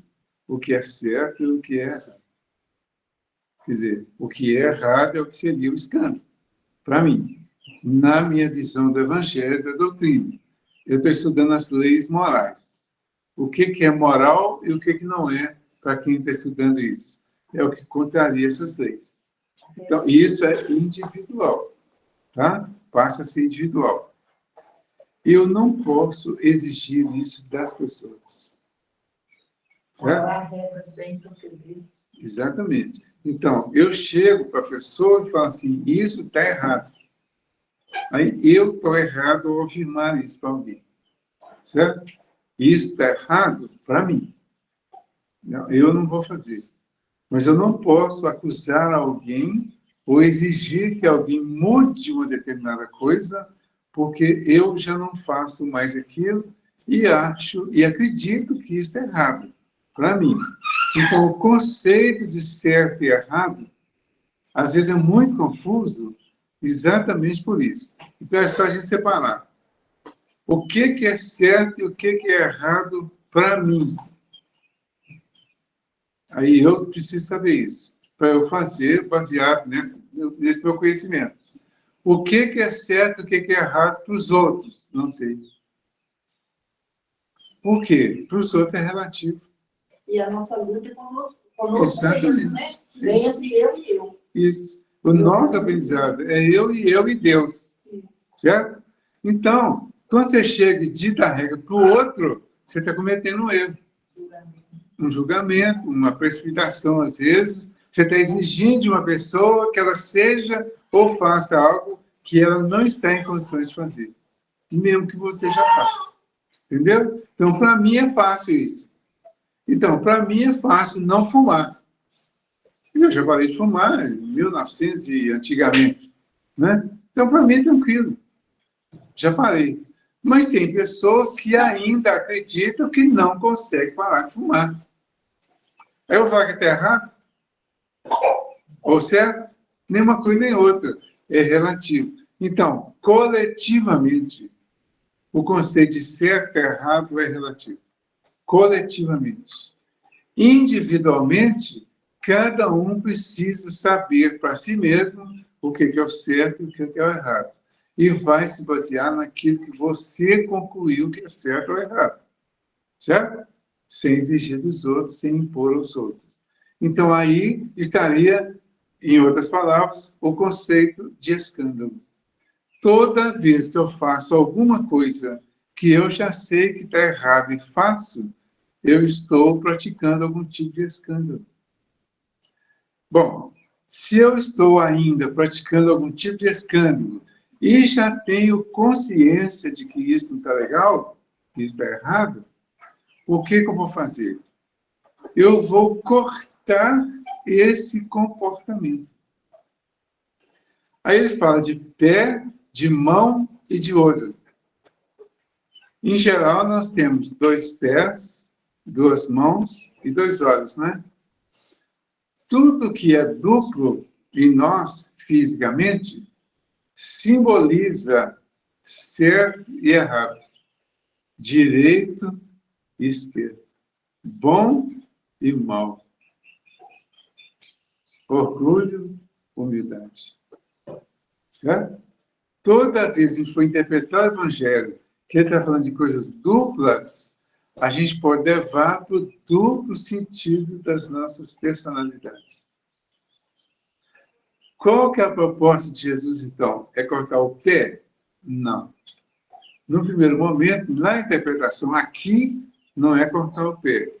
o que é certo e o que é errado. Quer dizer, o que é errado é o que seria o escândalo, para mim, na minha visão do Evangelho, da doutrina. Eu estou estudando as leis morais. O que é moral e o que não é, para quem está estudando isso. É o que contraria essas leis. Então, isso é individual. Tá? Passa a ser individual. Eu não posso exigir isso das pessoas. Certo?
A regra do bem proceder.
Exatamente. Então, eu chego para a pessoa e falo assim, isso está errado. Aí eu estou errado ao afirmar isso para alguém. Certo? Isso está errado para mim. Eu não vou fazer. Mas eu não posso acusar alguém ou exigir que alguém mude uma determinada coisa, porque eu já não faço mais aquilo e acho e acredito que isso é errado para mim. Então, o conceito de certo e errado, às vezes é muito confuso, exatamente por isso. Então, é só a gente separar. O que é certo e o que é errado para mim? Aí eu preciso saber isso, para eu fazer baseado nesse meu conhecimento. O que é certo e o que é errado para os outros? Não sei. Por quê? Para os outros é relativo.
E a nossa luta é conosco mesmo, né? Bem entre eu e eu.
Isso. O nosso aprendizado é eu e Deus. Certo? Então, quando você chega e dita a regra para o outro, você está cometendo um erro. Um julgamento, uma precipitação, às vezes. Você está exigindo de uma pessoa que ela seja ou faça algo que ela não está em condições de fazer. Mesmo que você já faça. Entendeu? Então, para mim é fácil isso. Então, para mim é fácil não fumar. Eu já parei de fumar em 1900 e antigamente. Né? Então, para mim é tranquilo. Já parei. Mas tem pessoas que ainda acreditam que não conseguem parar de fumar. Aí eu vou falar que está errado? Ou certo? Nem uma coisa nem outra. É relativo. Então, coletivamente, o conceito de certo e errado é relativo. Coletivamente. Individualmente, cada um precisa saber para si mesmo o que é o certo e o que é o errado. E vai se basear naquilo que você concluiu que é certo ou errado. Certo? Sem exigir dos outros, sem impor aos outros. Então, aí estaria, em outras palavras, o conceito de escândalo. Toda vez que eu faço alguma coisa que eu já sei que está errado e faço, eu estou praticando algum tipo de escândalo. Bom, se eu estou ainda praticando algum tipo de escândalo e já tenho consciência de que isso não está legal, que isso está errado, o que eu vou fazer? Eu vou cortar esse comportamento. Aí ele fala de pé, de mão e de olho. Em geral, nós temos 2 pés, 2 mãos e 2 olhos, né? Tudo que é duplo em nós, fisicamente, simboliza certo e errado, direito e esquerdo, bom e mal, orgulho, humildade. Certo? Toda vez que a gente for interpretar o Evangelho, que ele está falando de coisas duplas, a gente pode levar para o duplo sentido das nossas personalidades. Qual que é a proposta de Jesus, então? É cortar o pé? Não. No primeiro momento, na interpretação aqui, não é cortar o pé.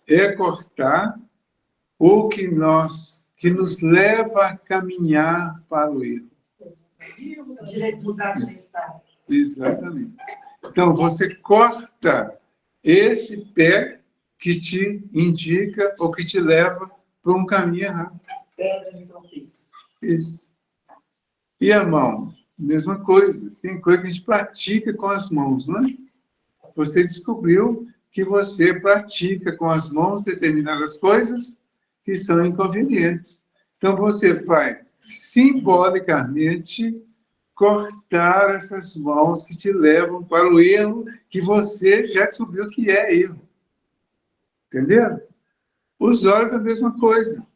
É cortar o que nos leva a caminhar para o erro.
O direito mudado no Estado.
Exatamente. Então, você corta esse pé que te indica ou que te leva para um caminho errado.
Pedra de tropeço.
Isso. E a mão? Mesma coisa. Tem coisa que a gente pratica com as mãos, né? Você descobriu que você pratica com as mãos determinadas coisas que são inconvenientes. Então, você vai simbolicamente cortar essas mãos que te levam para o erro que você já descobriu que é erro. Entenderam? Os olhos é a mesma coisa.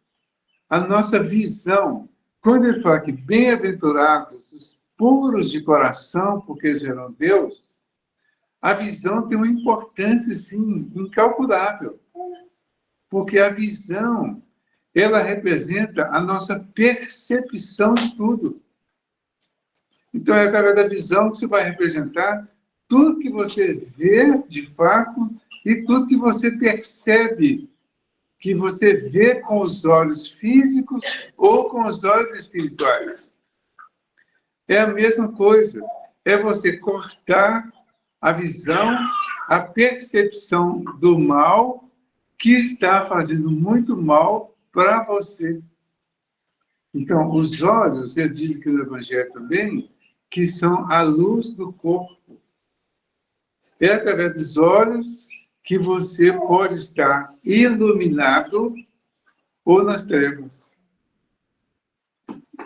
A nossa visão, quando ele fala que bem-aventurados os puros de coração, porque eles verão Deus, a visão tem uma importância, sim, incalculável. Porque a visão, ela representa a nossa percepção de tudo. Então, é através da visão que você vai representar tudo que você vê, de fato, e tudo que você percebe, que você vê com os olhos físicos ou com os olhos espirituais. É a mesma coisa. É você cortar a visão, a percepção do mal que está fazendo muito mal para você. Então, os olhos, ele diz aqui no Evangelho também, que são a luz do corpo. É através dos olhos que você pode estar iluminado ou nas trevas.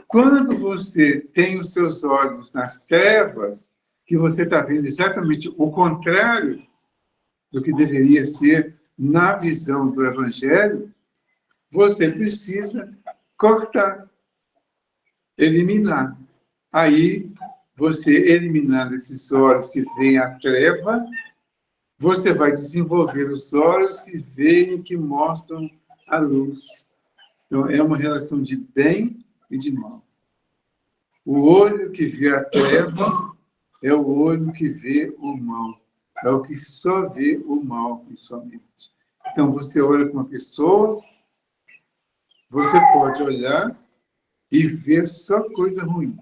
Quando você tem os seus olhos nas trevas, que você está vendo exatamente o contrário do que deveria ser na visão do Evangelho, você precisa cortar, eliminar. Aí, você eliminando esses olhos que veem a treva, você vai desenvolver os olhos que veem, que mostram a luz. Então, é uma relação de bem e de mal. O olho que vê a treva é o olho que vê o mal. É o que só vê o mal em sua mente. Então, você olha para uma pessoa, você pode olhar e ver só coisa ruim.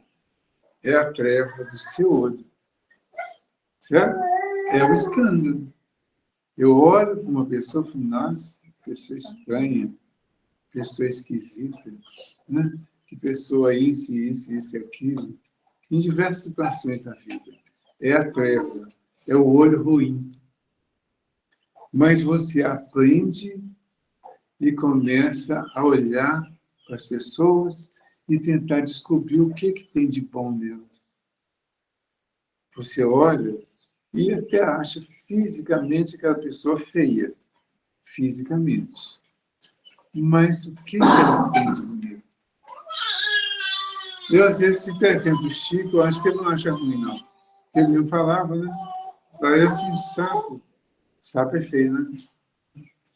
É a treva do seu olho. Certo? É o escândalo. Eu olho para uma pessoa e falo, nossa, pessoa estranha, pessoa esquisita, né? Que pessoa isso e aquilo. Em diversas situações da vida. É a treva, é o olho ruim. Mas você aprende e começa a olhar para as pessoas e tentar descobrir o que tem de bom nelas. Você olha e até acha fisicamente aquela pessoa feia. Fisicamente. Mas o que ela tem de bonito? Eu, às vezes, cito o exemplo do Chico, eu acho que ele não acha ruim, não. Ele mesmo falava, né? Parece um sapo. Sapo é feio,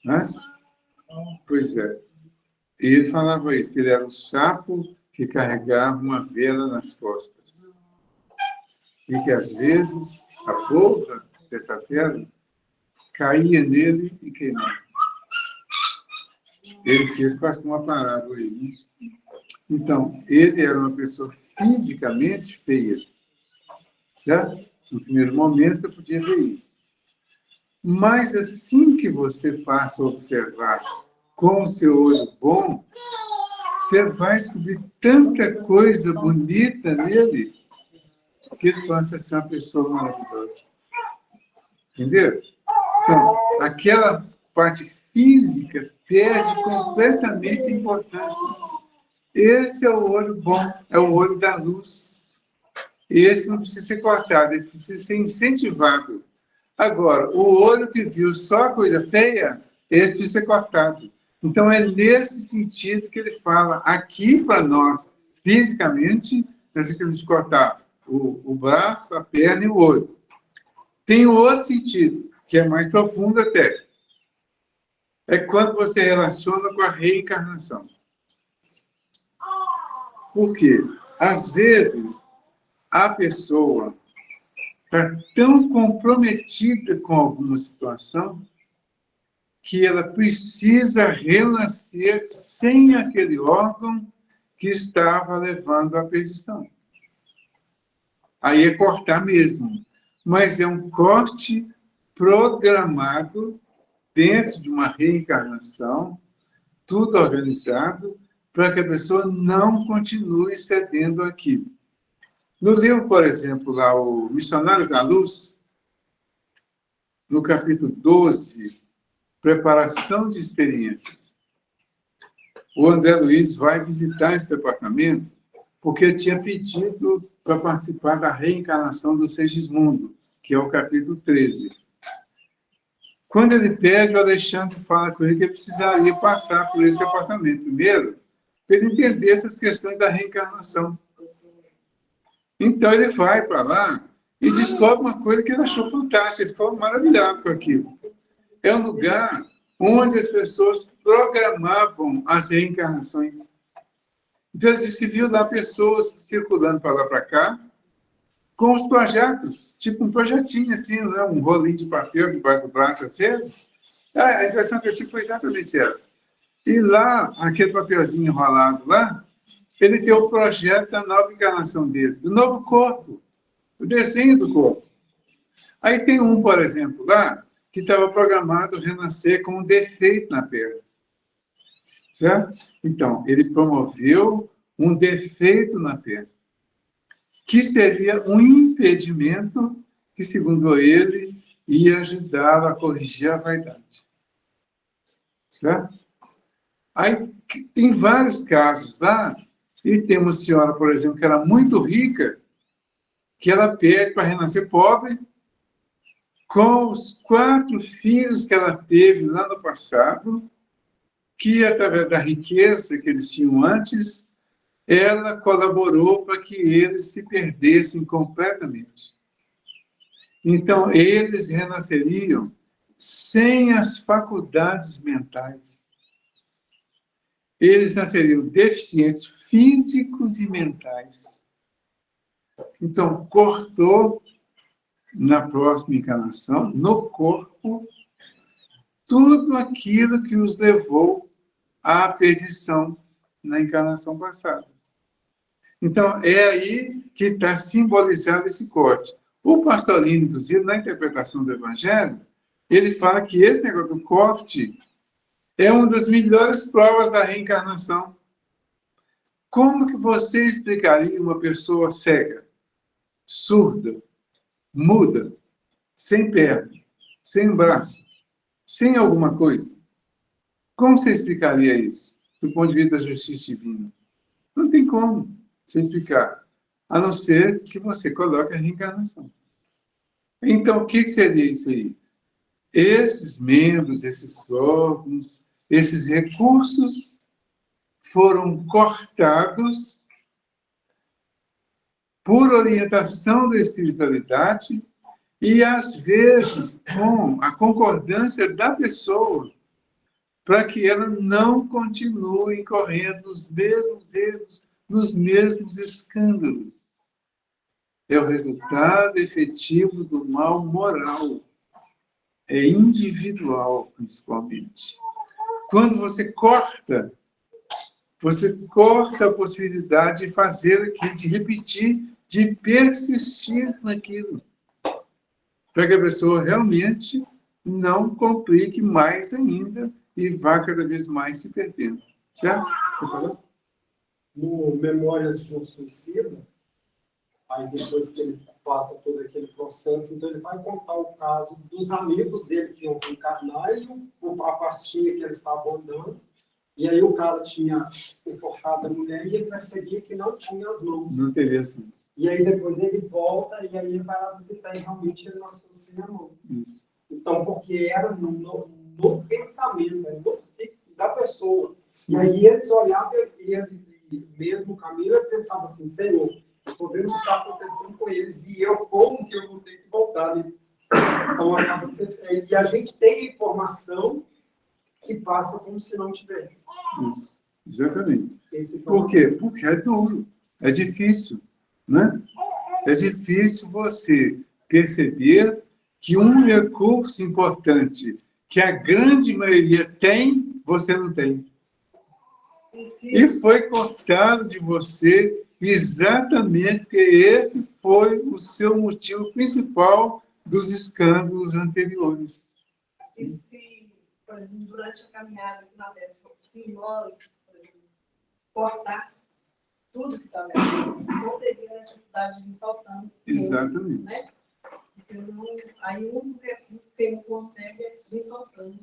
né? Pois é. E ele falava isso, que ele era um sapo que carregava uma vela nas costas. E que, às vezes, a polpa dessa vela caía nele e queimava. Ele fez quase uma parábola aí, né? Então, ele era uma pessoa fisicamente feia. Certo? No primeiro momento, eu podia ver isso. Mas, assim que você passa a observar com o seu olho bom, você vai descobrir tanta coisa bonita nele que ele passa a ser uma pessoa maravilhosa. Entendeu? Então, aquela parte física perde completamente a importância. Esse é o olho bom, é o olho da luz. Esse não precisa ser cortado, esse precisa ser incentivado. Agora, o olho que viu só coisa feia, esse precisa ser cortado. Então, é nesse sentido que ele fala aqui para nós, fisicamente, nessa questão de cortar o braço, a perna e o olho. Tem um outro sentido, que é mais profundo até. É quando você relaciona com a reencarnação. Por quê? Às vezes, a pessoa está tão comprometida com alguma situação que ela precisa renascer sem aquele órgão que estava levando à perdição. Aí é cortar mesmo, mas é um corte programado dentro de uma reencarnação, tudo organizado, para que a pessoa não continue cedendo aquilo. No livro, por exemplo, lá, o Missionários da Luz, no capítulo 12, Preparação de Experiências, o André Luiz vai visitar esse departamento porque ele tinha pedido para participar da reencarnação do Segismundo, que é o capítulo 13. Quando ele pede, o Alexandre fala com ele que ele precisaria passar por esse departamento primeiro, para ele entender essas questões da reencarnação. Então ele vai para lá e descobre uma coisa que ele achou fantástica, ele ficou maravilhado com aquilo. É um lugar onde as pessoas programavam as reencarnações. Então ele disse que viu lá pessoas circulando para lá para cá, com os projetos, tipo um projetinho assim, né? Um rolinho de papel debaixo do braço às vezes. A impressão que eu tive foi exatamente essa. E lá, aquele papelzinho enrolado lá, ele tem o projeto da nova encarnação dele, do novo corpo, o desenho do corpo. Aí tem um, por exemplo, lá, que estava programado renascer com um defeito na perna. Certo? Então, ele promoveu um defeito na perna, que seria um impedimento que, segundo ele, ia ajudá-lo a corrigir a vaidade. Certo? Aí tem vários casos lá, e tem uma senhora, por exemplo, que era muito rica, que ela pede para renascer pobre, com os 4 filhos que ela teve lá no passado, que, através da riqueza que eles tinham antes, ela colaborou para que eles se perdessem completamente. Então, eles renasceriam sem as faculdades mentais. Eles nasceriam deficientes físicos e mentais. Então, cortou na próxima encarnação, no corpo, tudo aquilo que os levou à perdição na encarnação passada. Então, é aí que está simbolizado esse corte. O pastor Lino, inclusive, na interpretação do Evangelho, ele fala que esse negócio do corte é uma das melhores provas da reencarnação. Como que você explicaria uma pessoa cega, surda, muda, sem perna, sem braço, sem alguma coisa? Como você explicaria isso, do ponto de vista da justiça divina? Não tem como você explicar, a não ser que você coloque a reencarnação. Então, o que seria isso aí? Esses membros, esses órgãos, esses recursos foram cortados por orientação da espiritualidade e, às vezes, com a concordância da pessoa, para que ela não continue incorrendo nos mesmos erros, nos mesmos escândalos. É o resultado efetivo do mal moral. É individual, principalmente. Quando você corta a possibilidade de fazer aquilo, de repetir, de persistir naquilo, para que a pessoa realmente não complique mais ainda e vá cada vez mais se perdendo. Certo? Você falou?
No Memórias de um Suicida, aí depois que ele passa todo aquele processo, então ele vai contar o caso dos amigos dele que iam reencarnar e a pastinha que eles estavam andando, e aí o cara tinha enforcado a mulher e ele percebia que não tinha as mãos.
Não teria assim.
E aí depois ele volta e aí ele vai lá visitar e realmente ele nasceu sem a mão.
Isso.
Então, porque era no pensamento, era no psíquico da pessoa.
Sim.
E aí eles olhavam e ele, mesmo Camila, pensava assim, Senhor, eu estou vendo o que está acontecendo com eles e eu, como que eu vou ter que voltar? Então, acaba de ser... E a gente tem a informação que passa como se não tivesse.
Isso. Exatamente.
Esse
Por quê? Porque é duro, é difícil, né? É difícil você perceber que um recurso importante que a grande maioria tem, você não tem. E foi cortado de você exatamente porque esse foi o seu motivo principal dos escândalos anteriores.
E se, por exemplo, durante a caminhada na décima, se nós cortasse tudo que está vendo, não teria necessidade de faltando.
Exatamente.
Né? Então, aí o único recurso que ele consegue é vir faltando.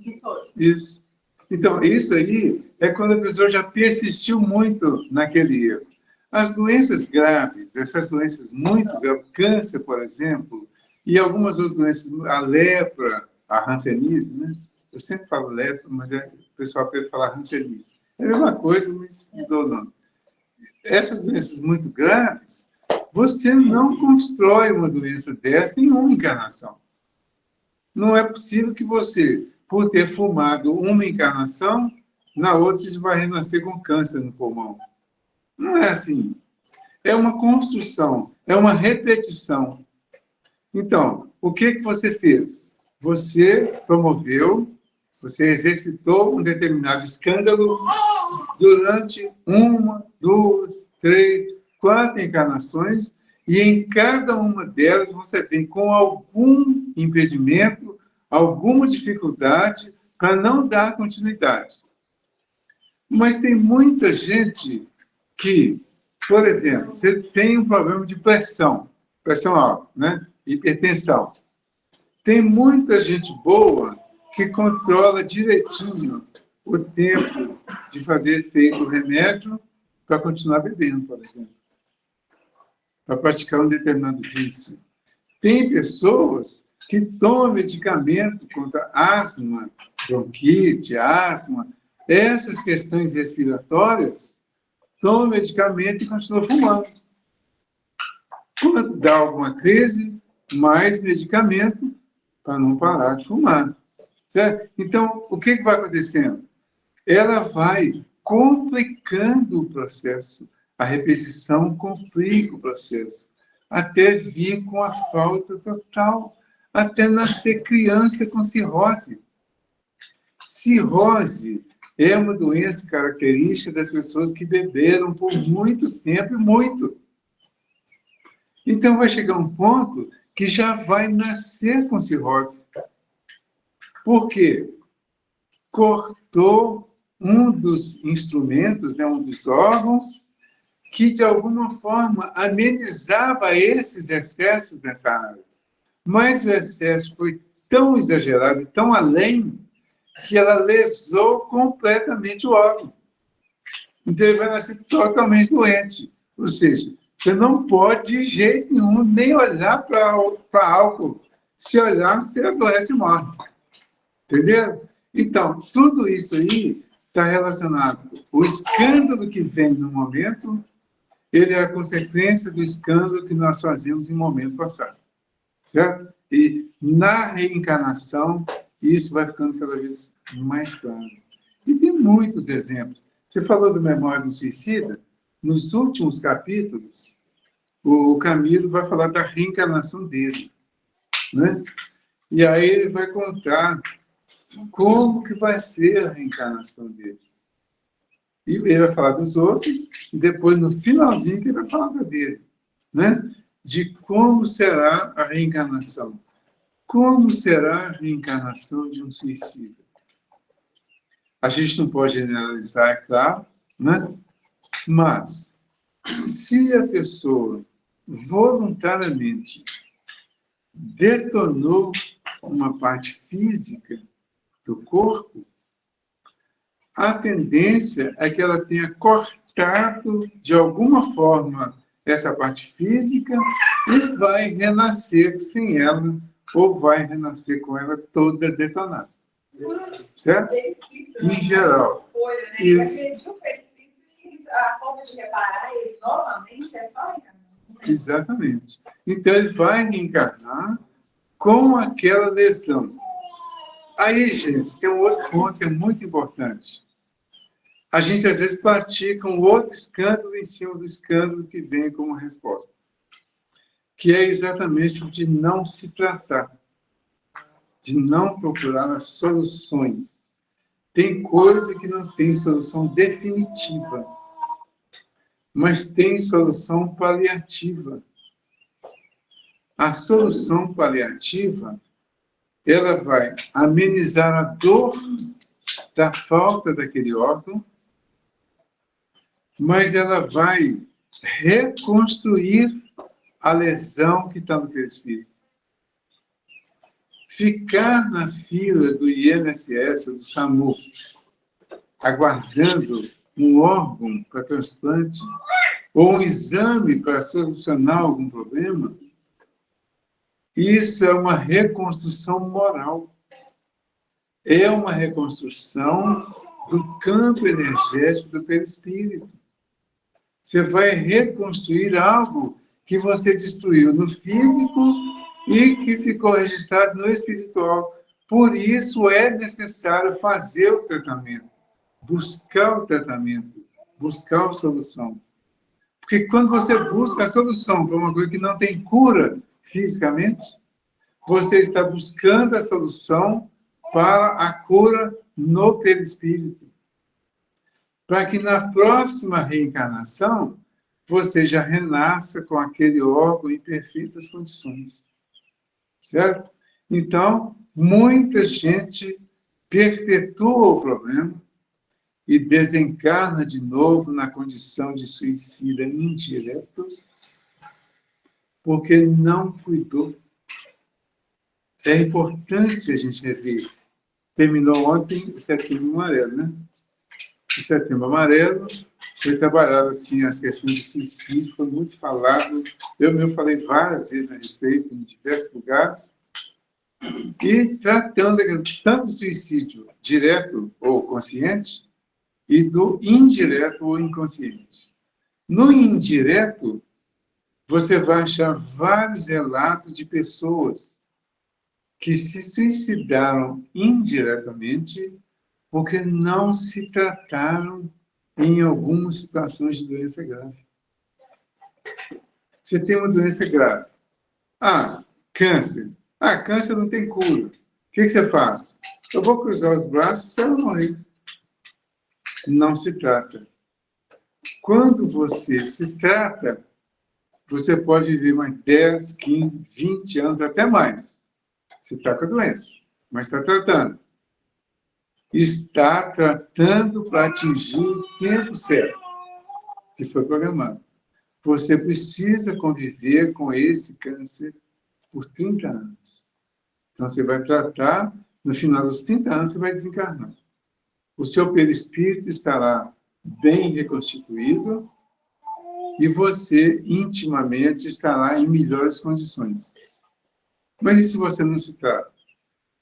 Isso. Então, isso aí é quando a pessoa já persistiu muito naquele erro. As doenças graves, essas doenças muito graves, câncer, por exemplo, e algumas outras doenças, a lepra, a hanseníase, né? Eu sempre falo lepra, mas o pessoal prefere falar hanseníase. É a mesma coisa, mas mudou o nome. Essas doenças muito graves, você não constrói uma doença dessa em uma encarnação. Não é possível que você, por ter fumado uma encarnação, na outra você vai renascer com câncer no pulmão. Não é assim. É uma construção, é uma repetição. Então, o que você fez? Você promoveu, você exercitou um determinado escândalo durante 1, 2, 3, 4 encarnações, e em cada uma delas você vem com algum impedimento, alguma dificuldade para não dar continuidade. Mas tem muita gente que, por exemplo, você tem um problema de pressão alta, né? Hipertensão. Tem muita gente boa que controla direitinho o tempo de fazer efeito o remédio para continuar bebendo, por exemplo, para praticar um determinado vício. Tem pessoas que tomam medicamento contra asma, bronquite, asma, essas questões respiratórias, tomam medicamento e continuam fumando. Quando dá alguma crise, mais medicamento para não parar de fumar. Certo? Então, o que vai acontecendo? Ela vai complicando o processo. A repetição complica o processo. Até vir com a falta total. Até nascer criança com cirrose. Cirrose é uma doença característica das pessoas que beberam por muito tempo e muito. Então, vai chegar um ponto que já vai nascer com cirrose. Por quê? Cortou um dos instrumentos, né, um dos órgãos, que de alguma forma amenizava esses excessos nessa área. Mas o excesso foi tão exagerado, tão além, que ela lesou completamente o órgão. Então ele vai nascer totalmente doente. Ou seja, você não pode de jeito nenhum nem olhar para álcool. Se olhar, você adoece e morre. Entendeu? Então, tudo isso aí está relacionado. O escândalo que vem no momento, ele é a consequência do escândalo que nós fazíamos no momento passado. Certo? E na reencarnação, isso vai ficando cada vez mais claro. E tem muitos exemplos. Você falou do Memória do Suicida. Nos últimos capítulos, o Camilo vai falar da reencarnação dele. Né? E aí ele vai contar como que vai ser a reencarnação dele. E ele vai falar dos outros, e depois, no finalzinho, que ele vai falar da dele. Né? De como será a reencarnação. Como será a reencarnação de um suicida? A gente não pode generalizar, é claro, né? Mas, se a pessoa voluntariamente detonou uma parte física do corpo, a tendência é que ela tenha cortado, de alguma forma, essa parte física e vai renascer sem ela, ou vai renascer com ela toda detonada. Certo? Em geral.
Escolha, né?
Isso.
A forma de reparar ele novamente é só reencarnar.
Exatamente. Então, ele vai reencarnar com aquela lesão. Aí, gente, tem um outro ponto que é muito importante. a gente às vezes pratica um outro escândalo em cima do escândalo que vem como resposta, que é exatamente o de não se tratar, de não procurar as soluções. Tem coisa que não tem solução definitiva, mas tem solução paliativa. A solução paliativa, ela vai amenizar a dor da falta daquele órgão, mas ela vai reconstruir a lesão que está no perispírito. Ficar na fila do INSS, do SAMU, aguardando um órgão para transplante, ou um exame para solucionar algum problema, isso é uma reconstrução moral. É uma reconstrução do campo energético do perispírito. Você vai reconstruir algo que você destruiu no físico e que ficou registrado no espiritual. Por isso é necessário fazer o tratamento, buscar a solução. Porque quando você busca a solução para uma coisa que não tem cura fisicamente, você está buscando a solução para a cura no perispírito. Para que na próxima reencarnação, você já renasça com aquele órgão em perfeitas condições. Certo? Então, muita gente perpetua o problema e desencarna de novo na condição de suicida indireto, porque não cuidou. É importante a gente rever. Terminou ontem o Setembro Amarelo, né? O Setembro Amarelo foi trabalhado assim, as questões de suicídio, foi muito falado. Eu mesmo falei várias vezes a respeito, em diversos lugares, e tratando tanto do suicídio direto ou consciente, e do indireto ou inconsciente. No indireto, você vai achar vários relatos de pessoas que se suicidaram indiretamente porque não se trataram em algumas situações de doença grave. Você tem uma doença grave. Câncer. Câncer não tem cura. O que você faz? Eu vou cruzar os braços e espero morrer. Não se trata. Quando você se trata, você pode viver mais 10, 15, 20 anos, até mais. Você está com a doença, mas está tratando. Está tratando para atingir o tempo certo, que foi programado. Você precisa conviver com esse câncer por 30 anos. Então, você vai tratar, no final dos 30 anos, você vai desencarnar. O seu perispírito estará bem reconstituído e você, intimamente, estará em melhores condições. Mas e se você não se trata?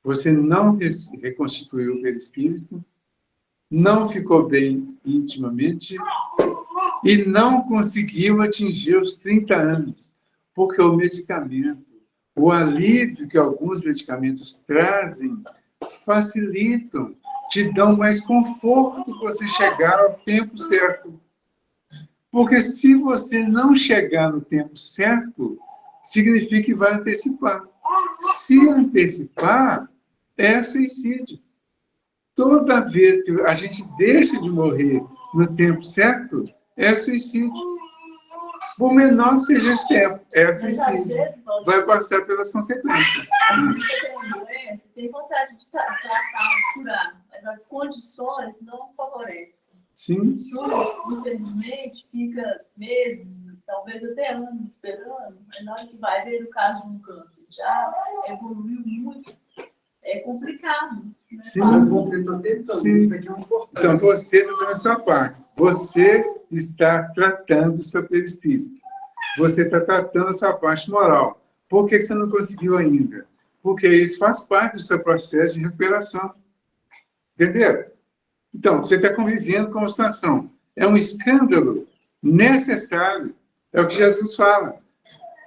Você não reconstituiu o perispírito, não ficou bem intimamente e não conseguiu atingir os 30 anos, porque o medicamento, o alívio que alguns medicamentos trazem, facilitam, te dão mais conforto para você chegar ao tempo certo. Porque se você não chegar no tempo certo, significa que vai antecipar. Se antecipar, é suicídio. Toda vez que a gente deixa de morrer no tempo certo, é suicídio. Por menor que seja esse tempo, é suicídio. Vai passar pelas consequências.
Você tem uma doença, tem vontade de tratar, de curar, mas as condições não favorecem.
Sim.
Isso, infelizmente, fica meses, talvez até anos esperando, mas na hora que vai ver o caso de um câncer, já evoluiu muito. É complicado. Né?
Sim,
mas você está tentando,
sim.
Isso aqui é importante.
Então, você está fazendo a sua parte. Você está tratando o seu perispírito. Você está tratando a sua parte moral. Por que você não conseguiu ainda? Porque isso faz parte do seu processo de recuperação. Entendeu? Então, você está convivendo com a situação. É um escândalo necessário. É o que Jesus fala.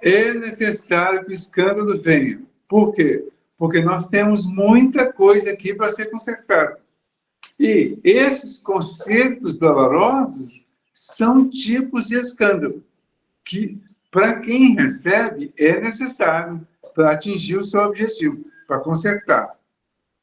É necessário que o escândalo venha. Por quê? Porque nós temos muita coisa aqui para ser consertada. E esses concertos dolorosos são tipos de escândalo, que, para quem recebe, é necessário para atingir o seu objetivo, para consertar.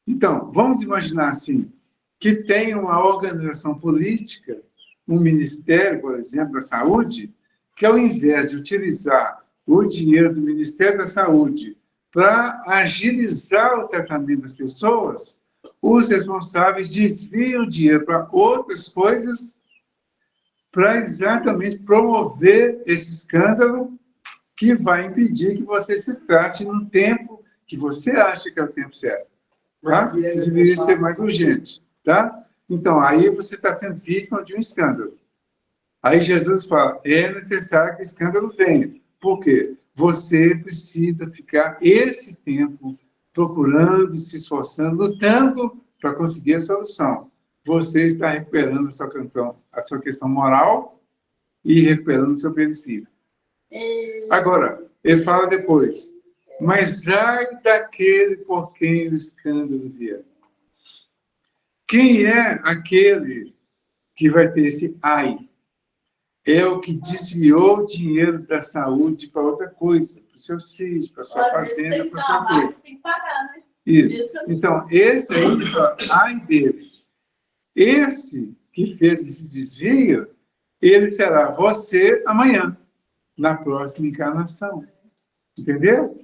Então, vamos imaginar assim, que tem uma organização política, um ministério, por exemplo, da saúde, que ao invés de utilizar o dinheiro do Ministério da Saúde para agilizar o tratamento das pessoas, os responsáveis desviam o dinheiro para outras coisas para exatamente promover esse escândalo que vai impedir que você se trate no tempo que você acha que é o tempo certo. Tá? Deveria ser mais urgente. Tá? Então, aí você está sendo vítima de um escândalo. Aí Jesus fala, é necessário que o escândalo venha. Por quê? Você precisa ficar esse tempo procurando, se esforçando, lutando para conseguir a solução. Você está recuperando a sua questão moral e recuperando o seu perispírito. Agora, ele fala depois, mas ai daquele por quem o escândalo vier. Quem é aquele que vai ter esse ai? É o que desviou o dinheiro da saúde para outra coisa, para o seu sítio, para a sua fazenda, para a sua coisa.
Tem que pagar, né?
Isso. Então, esse aí, ai dele. Esse que fez esse desvio, ele será você amanhã, na próxima encarnação. Entendeu?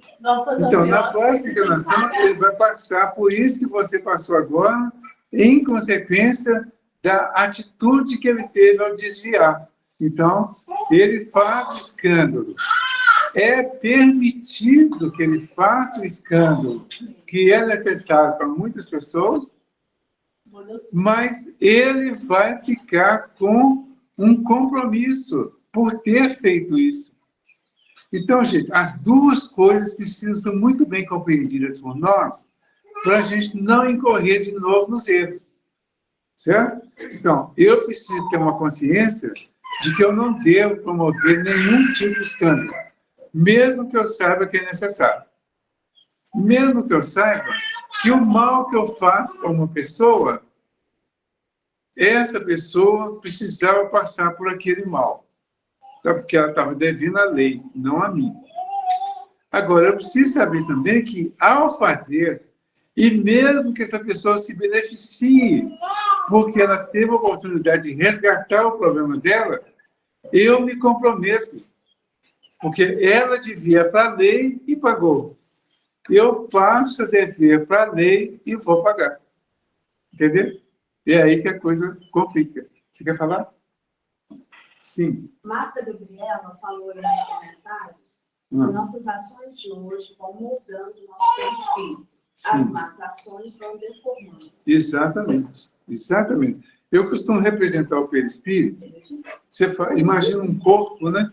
Então, na próxima encarnação, ele vai passar por isso que você passou agora, em consequência da atitude que ele teve ao desviar. Então, ele faz o escândalo. É permitido que ele faça o escândalo, que é necessário para muitas pessoas, mas ele vai ficar com um compromisso por ter feito isso. Então, gente, as duas coisas precisam ser muito bem compreendidas por nós, para a gente não incorrer de novo nos erros. Certo? Então, eu preciso ter uma consciência de que eu não devo promover nenhum tipo de escândalo, mesmo que eu saiba que é necessário. Mesmo que eu saiba que o mal que eu faço para uma pessoa, essa pessoa precisava passar por aquele mal. Porque ela estava devendo a lei, não a mim. Agora, eu preciso saber também que, ao fazer, e mesmo que essa pessoa se beneficie, porque ela teve a oportunidade de resgatar o problema dela, eu me comprometo. Porque ela devia para a lei e pagou. Eu passo a dever para a lei e vou pagar. Entendeu? E é aí que a coisa complica. Você quer falar? Sim.
Marta Gabriela falou aí nos comentários que nossas ações de hoje vão moldando o nosso espírito. As más ações vão deformando.
Exatamente. Exatamente. Eu costumo representar o perispírito. Você imagina um corpo, né?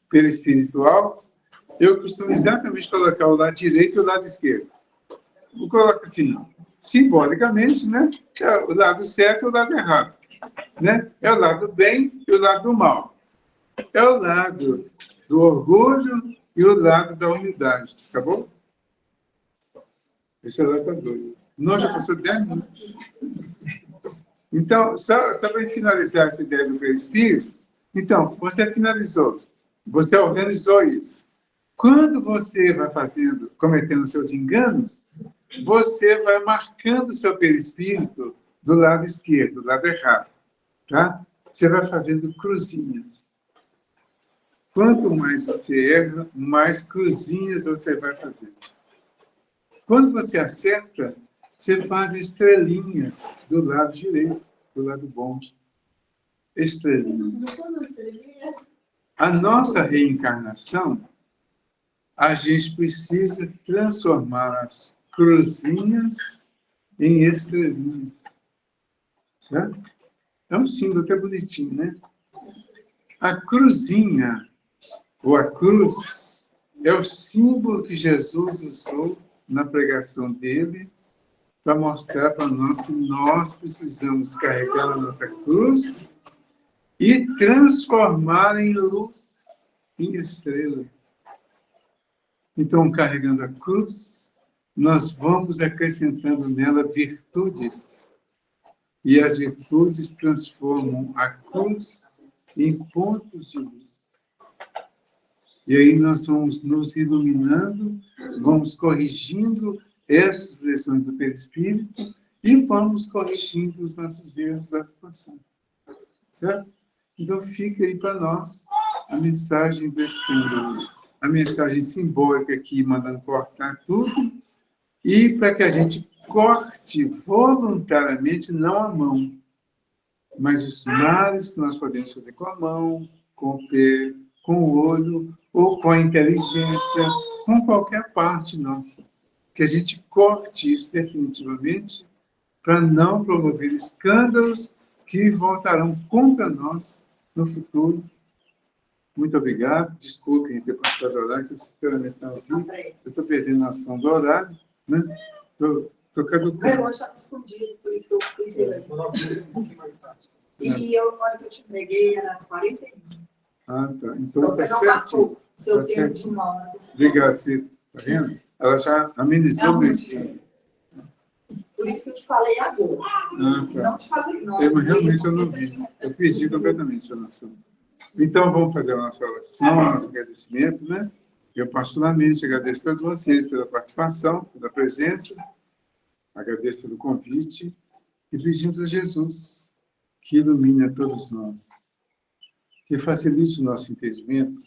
Perispiritual. Eu costumo exatamente colocar o lado direito e o lado esquerdo. Eu coloco assim, simbolicamente, né? É o lado certo e o lado errado. Né? É o lado do bem e o lado do mal. É o lado do orgulho e o lado da humildade. Tá bom? Esse lado está doido. Nós já passou 10 minutos. Então, só para finalizar essa ideia do perispírito, então, você finalizou. Você organizou isso. Quando você vai cometendo seus enganos, você vai marcando o seu perispírito do lado esquerdo, do lado errado. Tá? Você vai fazendo cruzinhas. Quanto mais você erra, mais cruzinhas você vai fazendo. Quando você acerta, você faz estrelinhas do lado direito, do lado bom. Estrelinhas. A nossa reencarnação, a gente precisa transformar as cruzinhas em estrelinhas. Certo? É um símbolo até bonitinho, né? A cruzinha, ou a cruz, é o símbolo que Jesus usou na pregação dele para mostrar para nós que nós precisamos carregar a nossa cruz e transformar em luz, em estrela. Então, carregando a cruz, nós vamos acrescentando nela virtudes e as virtudes transformam a cruz em pontos de luz. E aí nós vamos nos iluminando, vamos corrigindo essas lições do perispírito e vamos corrigindo os nossos erros da passado. Certo? Então fica aí para nós a mensagem do escândalo, a mensagem simbólica aqui, mandando cortar tudo, e para que a gente corte voluntariamente, não a mão, mas os males que nós podemos fazer com a mão, com o pé, com o olho, ou com a inteligência, com qualquer parte nossa. Que a gente corte isso definitivamente para não promover escândalos que voltarão contra nós no futuro. Muito obrigado. Desculpem ter passado o horário, que eu sinceramente não ouvi. Eu estou perdendo a noção do horário, né? Estou caducando.
O relógio está escondido, por isso que eu fui ver aí.
Um pouquinho mais tarde.
E eu, na hora que eu te entreguei, era 41.
Ah, tá. Então
Você
está
não
certinho.
passou o seu
Tá
tempo
certinho.
de mão.
Obrigado, Cida. Está vendo? Ela já amenizou o meu espírito.
Por isso que eu te falei agora.
Ah, tá.
Não te falei, não.
Realmente eu não vi. Eu perdi completamente a noção. Então, vamos fazer a nossa oração, o nosso agradecimento, né? Eu, particularmente, agradeço a todos vocês pela participação, pela presença, agradeço pelo convite e pedimos a Jesus que ilumine a todos nós, que facilite o nosso entendimento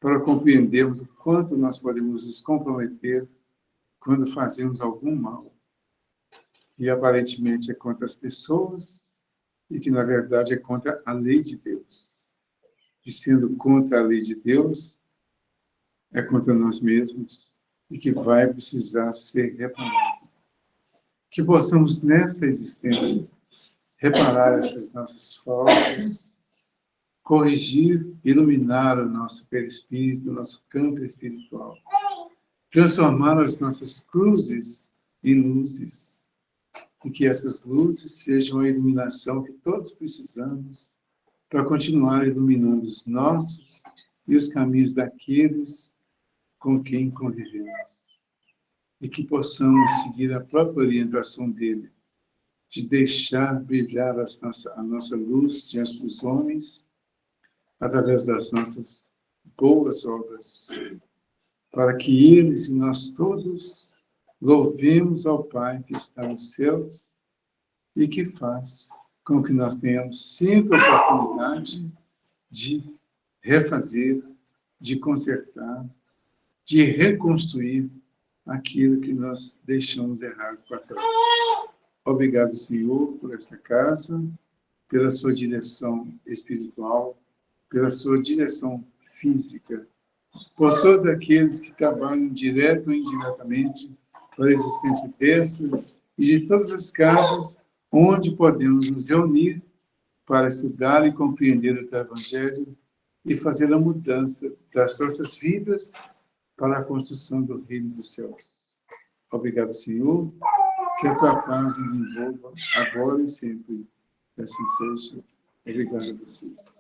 para compreendermos o quanto nós podemos nos comprometer quando fazemos algum mal. E aparentemente é contra as pessoas e que, na verdade, é contra a lei de Deus. E sendo contra a lei de Deus, é contra nós mesmos e que vai precisar ser reparado. Que possamos, nessa existência, reparar essas nossas faltas, corrigir, iluminar o nosso perispírito, o nosso campo espiritual, transformar as nossas cruzes em luzes, e que essas luzes sejam a iluminação que todos precisamos para continuar iluminando os nossos e os caminhos daqueles com quem convivemos. E que possamos seguir a própria orientação dele, de deixar brilhar a nossa luz diante dos homens, através das nossas boas obras, para que eles e nós todos louvemos ao Pai que está nos céus e que faz com que nós tenhamos sempre a oportunidade de refazer, de consertar, de reconstruir aquilo que nós deixamos errado para trás. Obrigado, Senhor, por esta casa, pela sua direção espiritual, pela sua direção física, por todos aqueles que trabalham direto ou indiretamente para a existência dessa e de todas as casas onde podemos nos reunir para estudar e compreender o teu Evangelho e fazer a mudança das nossas vidas para a construção do reino dos céus. Obrigado, Senhor, que a tua paz nos envolva agora e sempre. Que assim seja. Obrigado a vocês.